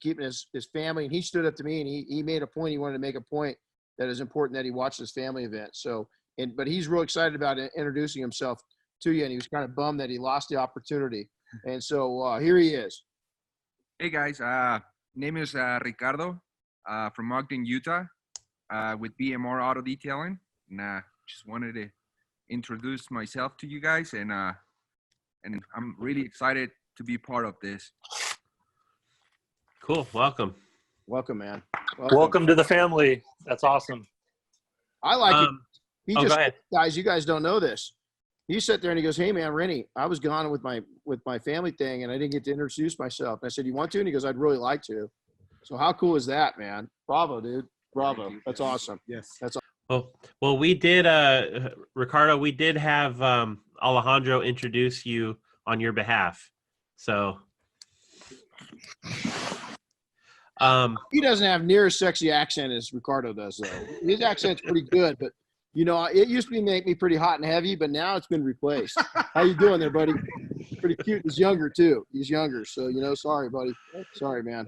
keeping his family. And he stood up to me and he made a point. He wanted to make a point that is important that he watched this family event. So, but he's real excited about introducing himself to you. And he was kind of bummed that he lost the opportunity. And so here he is. Hey guys, name is Ricardo from Ogden, Utah, with BMR Auto Detailing, and just wanted to introduce myself to you guys, and I'm really excited to be part of this. Cool. Welcome, man. Welcome to the family. That's awesome. I like it. Go ahead. Guys, you guys don't know this. He sat there and he goes, "Hey man, Rennie, I was gone with my family thing and I didn't get to introduce myself." And I said, "You want to?" And he goes, "I'd really like to." So how cool is that, man? Bravo, dude. Bravo. That's awesome. Yes. That's Well, we did, Ricardo, we did have Alejandro introduce you on your behalf. So he doesn't have near as sexy accent as Ricardo does, though. His accent's pretty good, but it used to make me pretty hot and heavy, but now it's been replaced. How you doing there, buddy? Pretty cute. He's younger too. He's younger, so sorry, buddy. Sorry, man.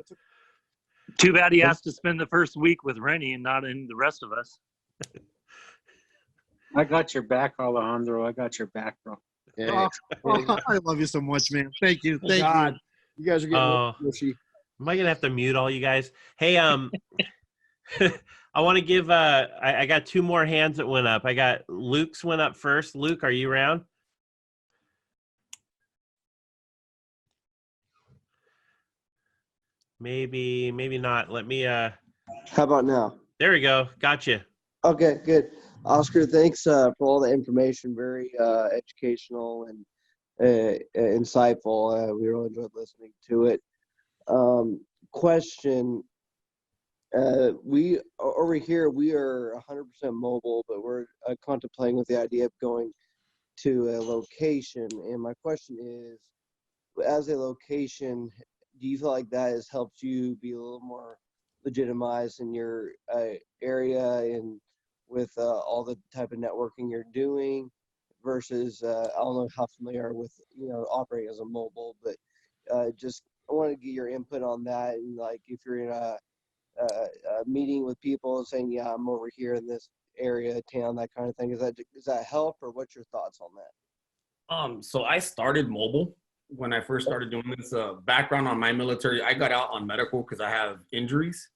Too bad he has to spend the first week with Rennie and not in the rest of us. I got your back, Alejandro. I got your back, bro. Yeah. I love you so much, man. Thank you. Thank God. You guys are getting mushy. Am I gonna have to mute all you guys? Hey, I want to give. I got two more hands that went up. I got Luke's went up first. Luke, are you around? Maybe not. Let me. How about now? There we go. Gotcha. Okay, good. Oscar, thanks for all the information. Very educational and insightful. We really enjoyed listening to it. Question. We over here, we are 100% mobile, but we're contemplating with the idea of going to a location. And my question is, as a location, do you feel like that has helped you be a little more legitimized in your area and with all the type of networking you're doing versus, I don't know how familiar you are with, operating as a mobile, but just I want to get your input on that. And like, if you're in a meeting with people and saying, yeah, I'm over here in this area, town, that kind of thing, does that help, or what's your thoughts on that? So I started mobile when I first started doing this. Background on my military, I got out on medical because I have injuries.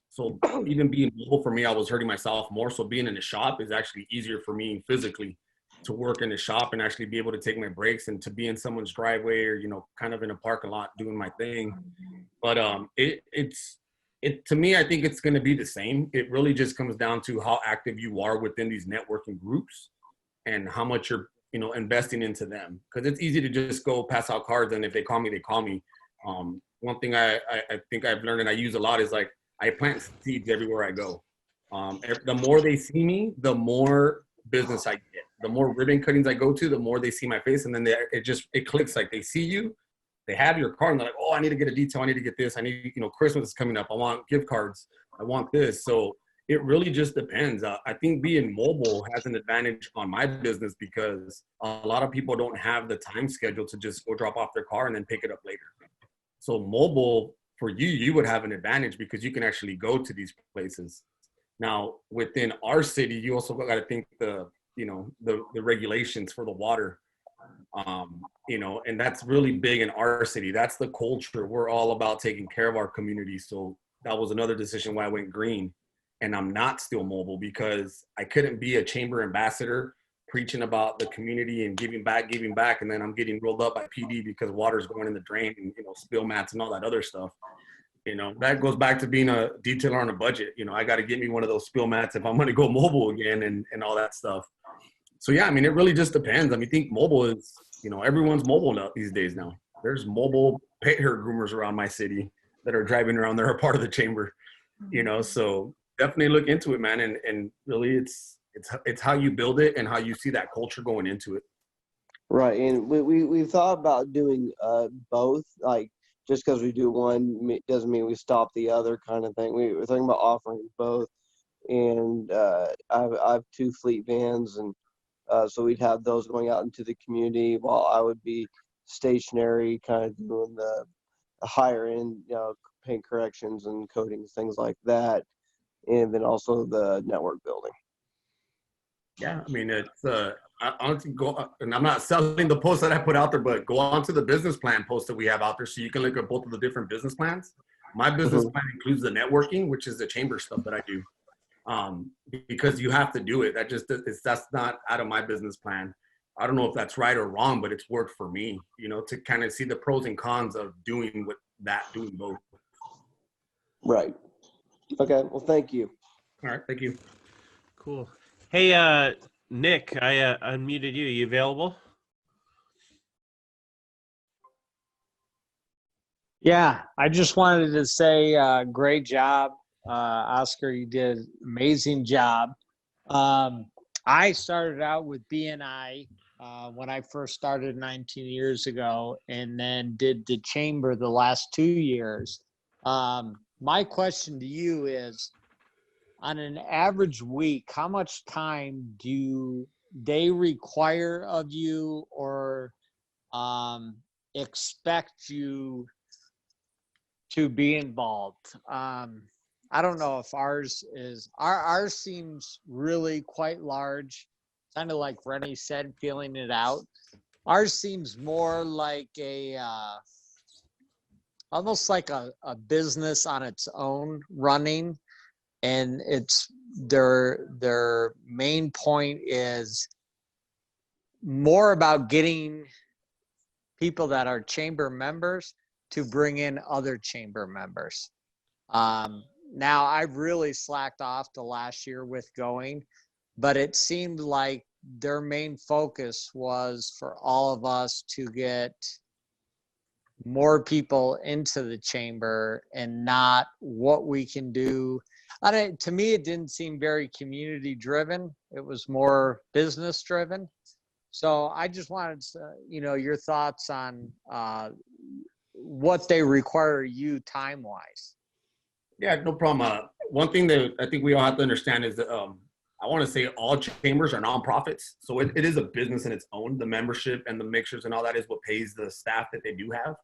So even being mobile for me, I was hurting myself more. So being in the shop is actually easier for me physically to work in the shop and actually be able to take my breaks and to be in someone's driveway or, kind of in a parking lot doing my thing. But to me, I think it's going to be the same. It really just comes down to how active you are within these networking groups and how much you're, investing into them. Because it's easy to just go pass out cards, and if they call me, they call me. One thing I think I've learned and I use a lot is like I plant seeds everywhere I go. The more they see me, the more business I get. The more ribbon cuttings I go to, the more they see my face, and then it clicks. Like they see you, they have your card, and they're like, oh, I need to get a detail. I need to get this. I need, Christmas is coming up. I want gift cards. I want this. So it really just depends. I think being mobile has an advantage on my business because a lot of people don't have the time schedule to just go drop off their car and then pick it up later. So mobile for you would have an advantage because you can actually go to these places. Now, within our city, you also got to think the regulations for the water, and that's really big in our city. That's the culture. We're all about taking care of our community. So that was another decision why I went green. And I'm not still mobile because I couldn't be a chamber ambassador preaching about the community and giving back, and then I'm getting rolled up by PD because water's going in the drain and, spill mats and all that other stuff. That goes back to being a detailer on a budget. I got to get me one of those spill mats if I'm going to go mobile again and all that stuff. So, yeah, it really just depends. I think mobile is, everyone's mobile now these days now. There's mobile pet hair groomers around my city that are driving around. They're a part of the chamber, so definitely look into it, man. And really it's how you build it and how you see that culture going into it. Right. And we've thought about doing both, like just because we do one doesn't mean we stop the other kind of thing. We're thinking about offering both. And I have 2 fleet vans, and so we'd have those going out into the community while I would be stationary, kind of doing the higher end, paint corrections and coatings, things like that. And then also the network building. Yeah, it's I honestly go, and I'm not selling the post that I put out there, but go on to the business plan post that we have out there so you can look at both of the different business plans. My business plan includes the networking, which is the chamber stuff that I do, because you have to do it. That's not out of my business plan. I don't know if that's right or wrong, but it's worked for me, to kind of see the pros and cons of doing both. Right. Okay. Well, thank you. All right. Thank you. Cool. Hey, Nick, I unmuted you. You available? Yeah, I just wanted to say great job. Oscar, you did an amazing job. I started out with BNI when I first started 19 years ago, and then did the chamber the last 2 years. My question to you is, on an average week, how much time do they require of you or expect you to be involved? I don't know if ours seems really quite large, kind of like Rennie said, feeling it out. Ours seems more like almost like a business on its own running, and it's their main point is more about getting people that are chamber members to bring in other chamber members. Now I've really slacked off the last year with going, but it seemed like their main focus was for all of us to get more people into the chamber and not what we can do. To me, it didn't seem very community driven. It was more business driven. So I just wanted to, your thoughts on what they require you time wise. Yeah, no problem. One thing that I think we all have to understand is that I want to say all chambers are nonprofits. So it is a business in its own. The membership and the mixers and all that is what pays the staff that they do have.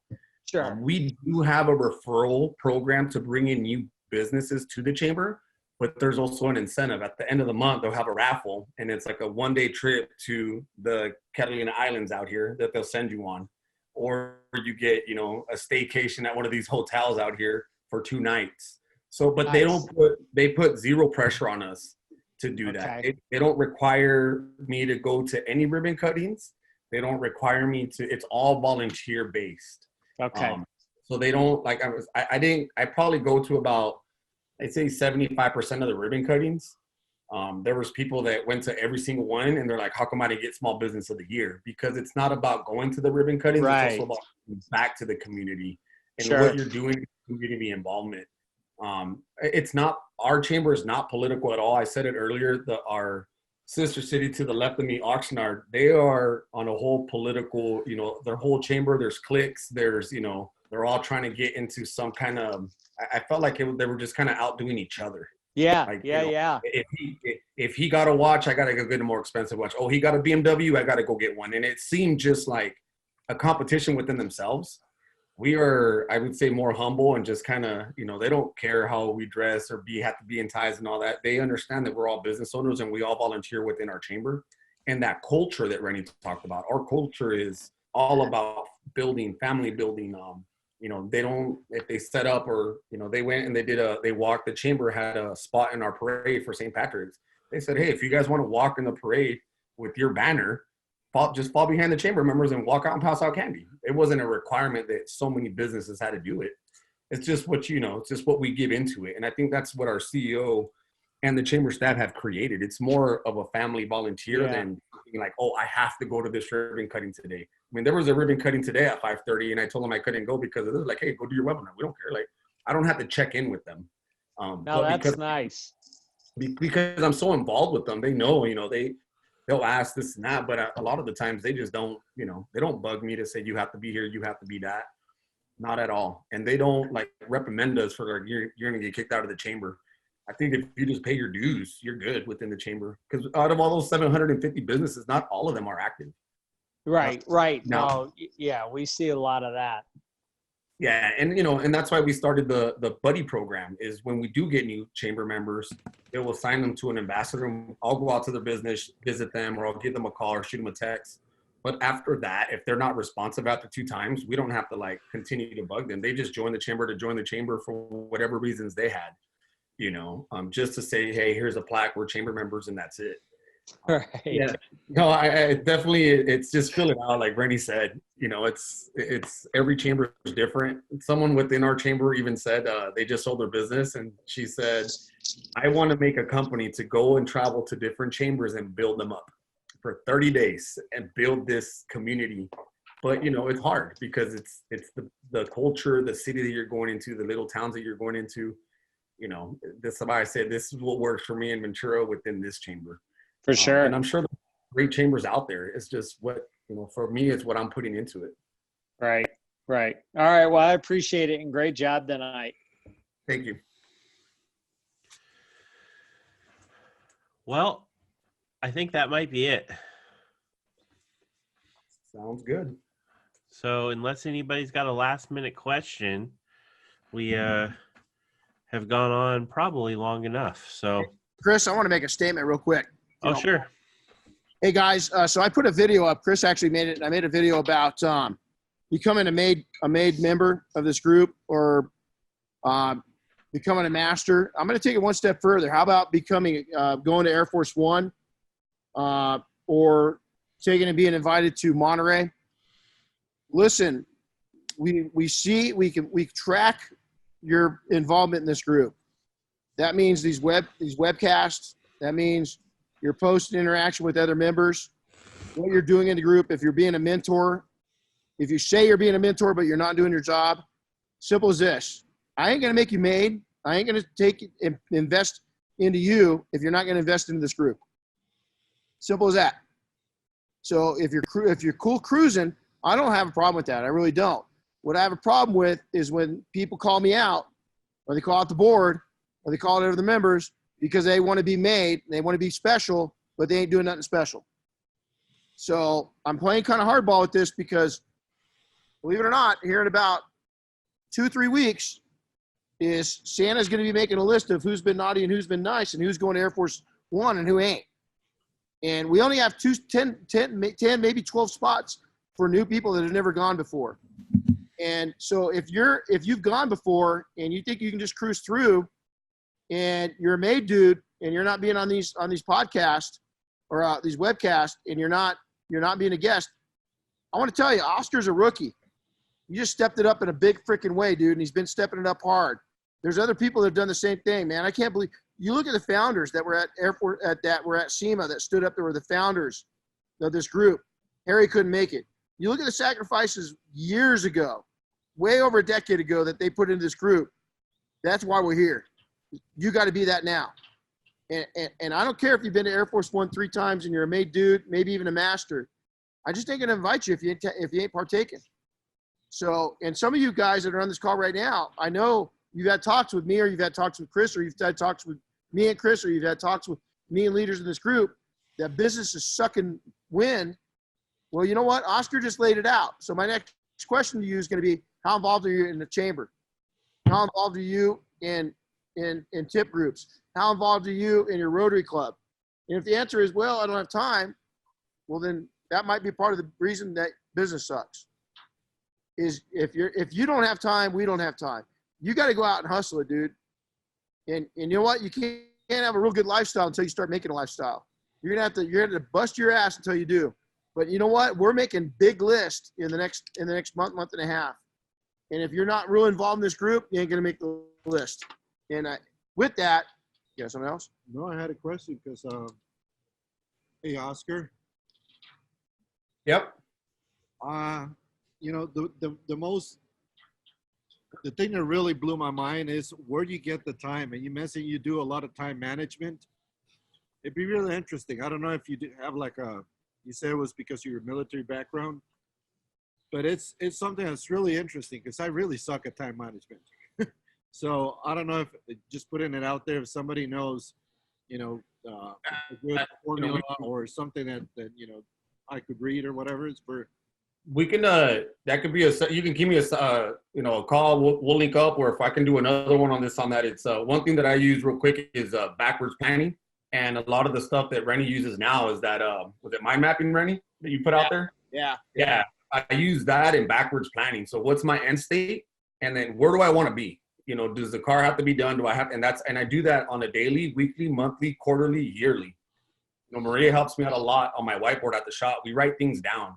Sure. We do have a referral program to bring in new businesses to the chamber, but there's also an incentive. At the end of the month, they'll have a raffle, and it's like a one-day trip to the Catalina Islands out here that they'll send you on. Or you get, a staycation at one of these hotels out here for 2 nights. So, but nice. They put zero pressure on us to do that. They don't require me to go to any ribbon cuttings. They don't require me to, it's all volunteer based. Okay. So they don't, like, I probably go to about, I'd say 75% of the ribbon cuttings. There was people that went to every single one and they're like, how come I didn't get small business of the year? Because it's not about going to the ribbon cuttings. Right. It's also about giving back to the community and what you're doing, community involvement. It's not, our chamber is not political at all. I said it earlier, our sister city to the left of me, Oxnard, they are on a whole political, their whole chamber, there's cliques, there's, they're all trying to get into some kind of, I felt like they were just kind of outdoing each other. Yeah, Like, yeah. If he got a watch, I got to go get a more expensive watch. Oh, he got a BMW, I got to go get one. And it seemed just like a competition within themselves. We are, I would say, more humble and just kind of, they don't care how we dress or have to be in ties and all that. They understand that we're all business owners and we all volunteer within our chamber. And that culture that Rennie talked about, our culture is all about building, family building. They don't, if they set up or, they went and they walked, the chamber had a spot in our parade for St. Patrick's. They said, hey, if you guys want to walk in the parade with your banner, just fall behind the chamber members and walk out and pass out candy. It wasn't a requirement that so many businesses had to do it. It's just what, it's just what we give into it. And I think that's what our CEO and the chamber staff have created. It's more of a family volunteer than like, oh, I have to go to this ribbon cutting today. I mean, there was a ribbon cutting today at 5:30 and I told them I couldn't go because of this. Like, hey, go do your webinar. We don't care. Like, I don't have to check in with them. No, that's nice. Because I'm so involved with them, they know, they'll ask this and that, but a lot of the times they just don't, they don't bug me to say, you have to be here, you have to be that. Not at all. And they don't like reprimand us for like, you're going to get kicked out of the chamber. I think if you just pay your dues, you're good within the chamber. Because out of all those 750 businesses, not all of them are active. Right. No, yeah, we see a lot of that. Yeah, and and that's why we started the buddy program. Is when we do get new chamber members, it will assign them to an ambassador. And I'll go out to their business, visit them, or I'll give them a call or shoot them a text. But after that, if they're not responsive after 2 times, we don't have to like continue to bug them. They just join the chamber to join the chamber for whatever reasons they had, just to say, hey, here's a plaque, we're chamber members, and that's it. Right. Yeah. No, I definitely, it's just fill it out. Like Rennie said, it's every chamber is different. Someone within our chamber even said they just sold their business. And she said, I want to make a company to go and travel to different chambers and build them up for 30 days and build this community. But, it's hard because it's the culture, the city that you're going into, the little towns that you're going into. This is why I said this is what works for me in Ventura within this chamber. For sure. And I'm sure there's great chambers out there. It's just what, for me, it's what I'm putting into it. Right. All right. Well, I appreciate it and great job tonight. Thank you. Well, I think that might be it. Sounds good. So unless anybody's got a last minute question, we have gone on probably long enough. So Chris, I want to make a statement real quick. Oh, sure. Hey guys, so I put a video up. Chris actually made it. I made a video about becoming a made member of this group or becoming a master. I'm going to take it one step further. How about becoming going to Air Force One or taking and being invited to Monterey? Listen, we track your involvement in this group. That means these webcasts. That means your post interaction with other members, what you're doing in the group, if you're being a mentor, if you say you're being a mentor but you're not doing your job. Simple as this. I ain't going to make you made. I ain't going to invest into you if you're not going to invest into this group. Simple as that. So if you're cool cruising, I don't have a problem with that. I really don't. What I have a problem with is when people call me out or they call out the board or they call out other members because they want to be made, they want to be special, but they ain't doing nothing special. So I'm playing kind of hardball with this because, believe it or not, here in about 2-3 weeks, is Santa's going to be making a list of who's been naughty and who's been nice and who's going to Air Force One and who ain't. And we only have 10, maybe 12 spots for new people that have never gone before. And so if you've gone before and you think you can just cruise through and you're a made dude and you're not being on these podcasts or these webcasts and you're not being a guest, I want to tell you, Oscar's a rookie. You just stepped it up in a big freaking way, dude, and he's been stepping it up hard. There's other people that have done the same thing, man. I can't believe you look at the founders that were at airport were at SEMA that stood up there were the founders of this group. Harry couldn't make it. You look at the sacrifices years ago, way over a decade ago that they put into this group. That's why we're here. You got to be that now. And I don't care if you've been to Air Force One 3 times and you're a made dude, maybe even a master. I just ain't gonna invite you if you ain't partaking. So, and some of you guys that are on this call right now, I know you've had talks with me, or you've had talks with Chris, or you've had talks with me and Chris, or you've had talks with me and leaders in this group that business is sucking wind. Well, you know what? Oscar just laid it out. So my next question to you is going to be, how involved are you in the chamber? How involved are you in tip groups? How involved are you in your Rotary Club? And if the answer is, well, I don't have time, well, then that might be part of the reason that business sucks. Is if you don't have time, we don't have time. You got to go out and hustle it, dude. And you know what? You can't have a real good lifestyle until you start making a lifestyle. You're gonna have to bust your ass until you do. But you know what? We're making big lists in the next month and a half. And if you're not real involved in this group, you ain't gonna make the list. And with that, you got something else? No, I had a question because, hey, Oscar. Yep. You know, the thing that really blew my mind is where do you get the time? And you mentioned you do a lot of time management. It'd be really interesting. I don't know if you have like you said it was because of your military background, but it's something that's really interesting because I really suck at time management. So I don't know if just putting it out there, if somebody knows, you know, a good formula or something that, you know, I could read or whatever. It's for. We can, that could be you can give me a, you know, a call. We'll link up, or if I can do another one on that. It's one thing that I use real quick is backwards planning. And a lot of the stuff that Rennie uses now is that, was it mind mapping, Rennie, that you put out there? Yeah. Yeah. I use that in backwards planning. So what's my end state? And then where do I want to be? You know, does the car have to be done? Do I have, and I do that on a daily, weekly, monthly, quarterly, yearly. You know, Maria helps me out a lot on my whiteboard at the shop. We write things down.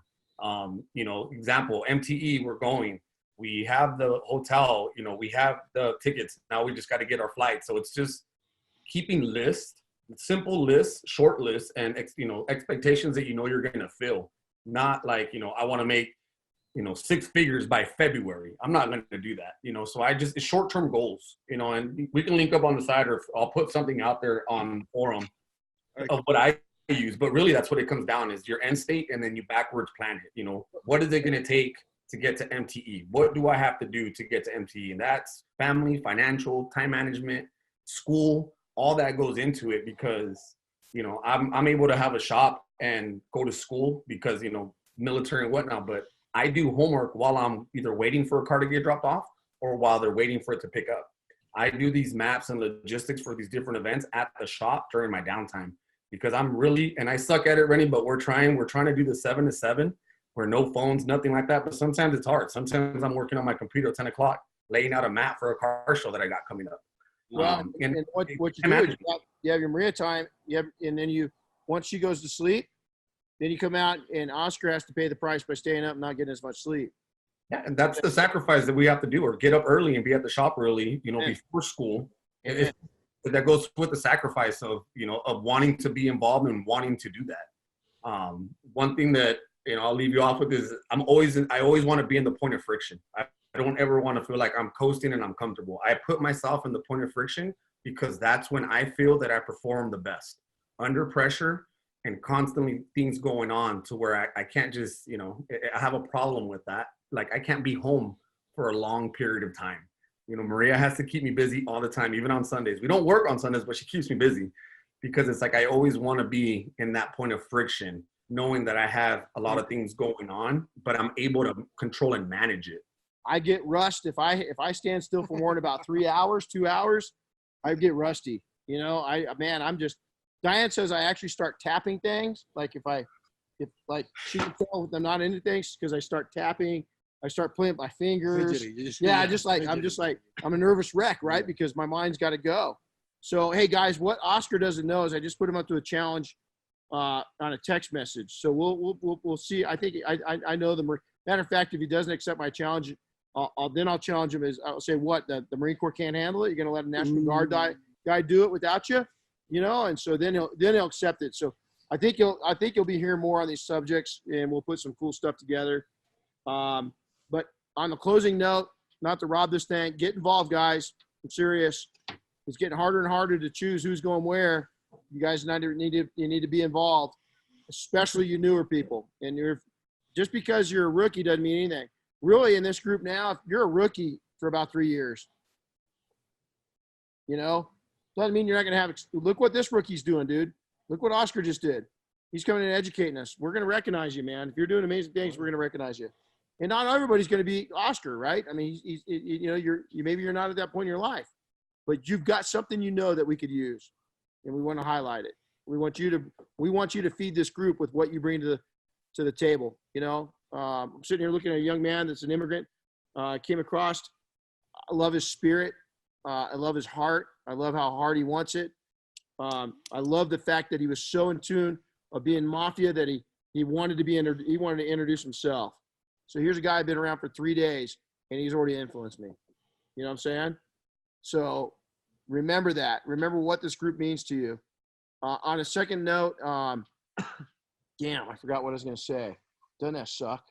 You know, example, MTE, we're going. We have the hotel, you know, we have the tickets. Now we just got to get our flight. So it's just keeping lists, simple lists, short lists, and, you know, expectations that you know you're going to fill. Not like, you know, I want to make, you know, 6 figures by February. I'm not going to do that, you know. So it's short-term goals, you know, and we can link up on the side, or I'll put something out there on forum of what I use. But really that's what it comes down is your end state, and then you backwards plan it. You know, what is it going to take to get to MTE? What do I have to do to get to MTE? And that's family, financial, time management, school, all that goes into it, because, you know, I'm able to have a shop and go to school because, you know, military and whatnot, but I do homework while I'm either waiting for a car to get dropped off or while they're waiting for it to pick up. I do these maps and logistics for these different events at the shop during my downtime, because I'm really, and I suck at it, Rennie, but we're trying to do the 7 to 7 where no phones, nothing like that. But sometimes it's hard. Sometimes I'm working on my computer at 10 o'clock, laying out a map for a car show that I got coming up. Well, and what you do is you have your Maria time, and then once she goes to sleep, then you come out and Oscar has to pay the price by staying up and not getting as much sleep. Yeah, and that's the sacrifice that we have to do, or get up early and be at the shop early, you know, before school. That goes with the sacrifice of, you know, of wanting to be involved and wanting to do that. One thing that, you know, I'll leave you off with is I always want to be in the point of friction. I don't ever want to feel like I'm coasting and I'm comfortable. I put myself in the point of friction because that's when I feel that I perform the best. Under pressure and constantly things going on to where I can't just, you know, I have a problem with that. Like I can't be home for a long period of time. You know, Maria has to keep me busy all the time, even on Sundays. We don't work on Sundays, but she keeps me busy because it's like I always want to be in that point of friction, knowing that I have a lot of things going on, but I'm able to control and manage it. I get rust if I stand still for more than about 3 hours, 2 hours, I get rusty. You know, I'm just. Diane says I actually start tapping things. Like if like she can tell I'm not into things because I start tapping. I start playing with my fingers. I'm a nervous wreck, right? Because my mind's got to go. So, hey guys, what Oscar doesn't know is I just put him up to a challenge on a text message. So we'll see. I think I know matter of fact, if he doesn't accept my challenge, I'll challenge him. I'll say what the Marine Corps can't handle it. You're going to let a National Guard guy do it without you, you know? And so then he'll accept it. So I think you'll be hearing more on these subjects, and we'll put some cool stuff together. But on the closing note, not to rob this thing, get involved, guys. I'm serious. It's getting harder and harder to choose who's going where. You guys need to be involved, especially you newer people. And just because you're a rookie doesn't mean anything. Really, in this group now, if you're a rookie for about 3 years, doesn't mean you're not going to have. Look what this rookie's doing, dude. Look what Oscar just did. He's coming and educating us. We're going to recognize you, man. If you're doing amazing things, we're going to recognize you. And not everybody's going to be Oscar, right? I mean, maybe you're not at that point in your life, but you've got something that we could use, and we want to highlight it. We want you to feed this group with what you bring to the table. I'm sitting here looking at a young man that's an immigrant. Came across. I love his spirit. I love his heart. I love how hard he wants it. I love the fact that he was so in tune of being Mafia that he wanted to introduce himself. So here's a guy I've been around for 3 days, and he's already influenced me. You know what I'm saying? So remember that. Remember what this group means to you. On a second note, damn, I forgot what I was going to say. Doesn't that suck?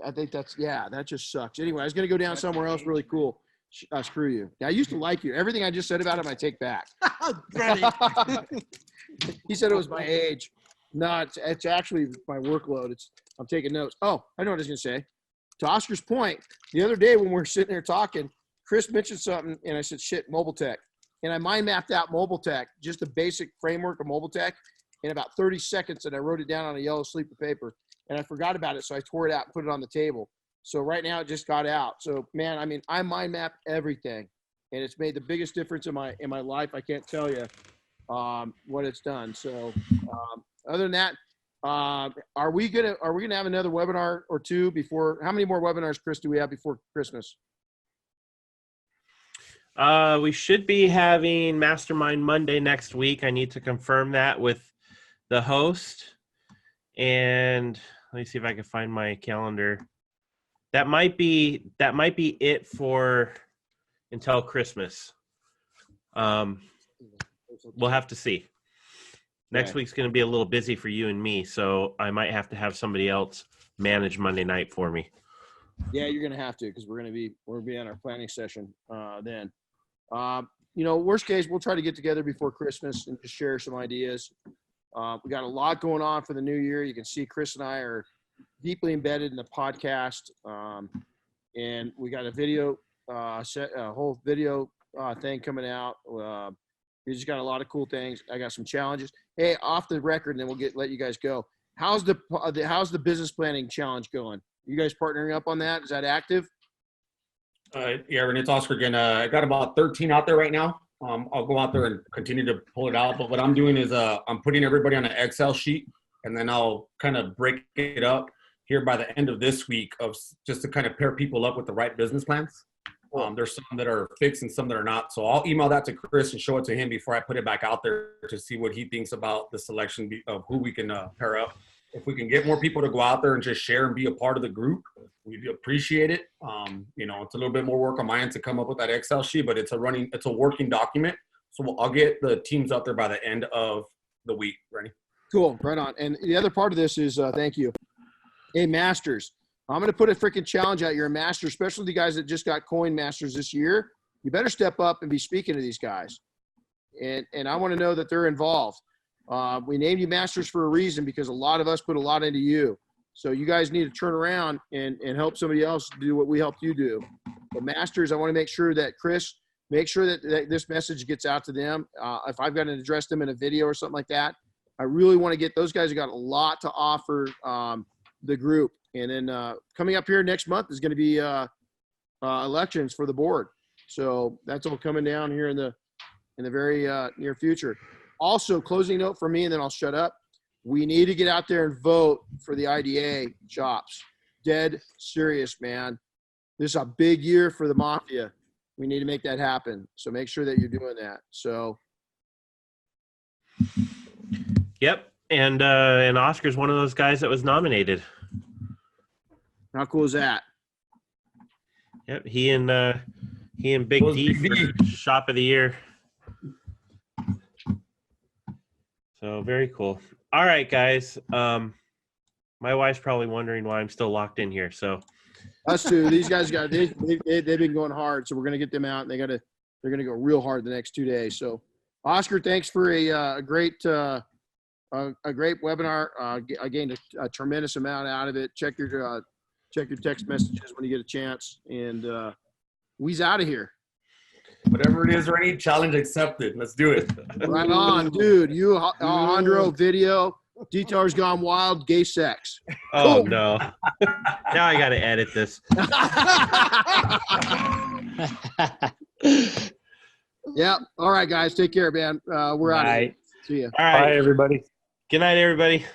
I think that just sucks. Anyway, I was going to go down somewhere else really cool. Screw you. I used to like you. Everything I just said about him, I take back. He said it was my age. No, it's actually my workload. I'm taking notes. Oh, I know what I was going to say. To Oscar's point, the other day when we were sitting there talking, Chris mentioned something, and I said, shit, mobile tech. And I mind mapped out mobile tech, just a basic framework of mobile tech, in about 30 seconds, and I wrote it down on a yellow slip of paper. And I forgot about it, so I tore it out and put it on the table. So right now it just got out. So, man, I mean, I mind map everything, and it's made the biggest difference in my life. I can't tell you what it's done. So other than that, are we gonna have another webinar or two before? How many more webinars, Chris, do we have before Christmas? We should be having Mastermind Monday next week. I need to confirm that with the host. And let me see if I can find my calendar. That might be it for until Christmas. We'll have to see. Next week's going to be a little busy for you and me, so I might have to have somebody else manage Monday night for me. Yeah, you're going to have to, because we're going to be on our planning session then. Worst case, we'll try to get together before Christmas and just share some ideas. We got a lot going on for the new year. You can see Chris and I are deeply embedded in the podcast, and we got a video a whole video thing coming out. We just got a lot of cool things. I got some challenges. Hey, off the record, and then we'll let you guys go. How's the business planning challenge going? You guys partnering up on that? Is that active? Yeah, and it's Oscar again. I got about 13 out there right now. I'll go out there and continue to pull it out. But what I'm doing is I'm putting everybody on an Excel sheet, and then I'll kind of break it up here by the end of this week of just to kind of pair people up with the right business plans. There's some that are fixed and some that are not. So I'll email that to Chris and show it to him before I put it back out there to see what he thinks about the selection of who we can pair up. If we can get more people to go out there and just share and be a part of the group, we appreciate it. It's a little bit more work on my end to come up with that Excel sheet, but it's a working document. So I'll get the teams out there by the end of the week. Ready? Cool. Right on. And the other part of this is, thank you. Hey, Masters, I'm going to put a freaking challenge out. You're a master, especially the guys that just got coin masters this year. You better step up and be speaking to these guys. And I want to know that they're involved. We named you masters for a reason, because a lot of us put a lot into you. So you guys need to turn around and help somebody else do what we helped you do. But masters, I want to make sure that Chris, make sure that this message gets out to them. If I've got to address them in a video or something like that, I really want to get those guys who got a lot to offer the group. And then coming up here next month is going to be elections for the board. So that's all coming down here in the very near future. Also, closing note for me, and then I'll shut up. We need to get out there and vote for the IDA shops. Dead serious, man. This is a big year for the Mafia. We need to make that happen. So make sure that you're doing that. So. Yep. And Oscar's one of those guys that was nominated. How cool is that? Yep. He and Big D for Shop of the Year. So very cool. All right, guys. My wife's probably wondering why I'm still locked in here. So us too. These guys they've been going hard. So we're gonna get them out, and they're gonna go real hard the next 2 days. So Oscar, thanks for a great webinar. I gained a tremendous amount out of it. Check your text messages when you get a chance, and we's out of here. Whatever it is, or any challenge accepted. Let's do it. Right on, dude. You Alejandro video. Details gone wild. Gay sex. Oh Cool. no! Now I got to edit this. Yeah. All right, guys. Take care, man. We're out of here. See ya. All right. Bye, everybody. Good night, everybody.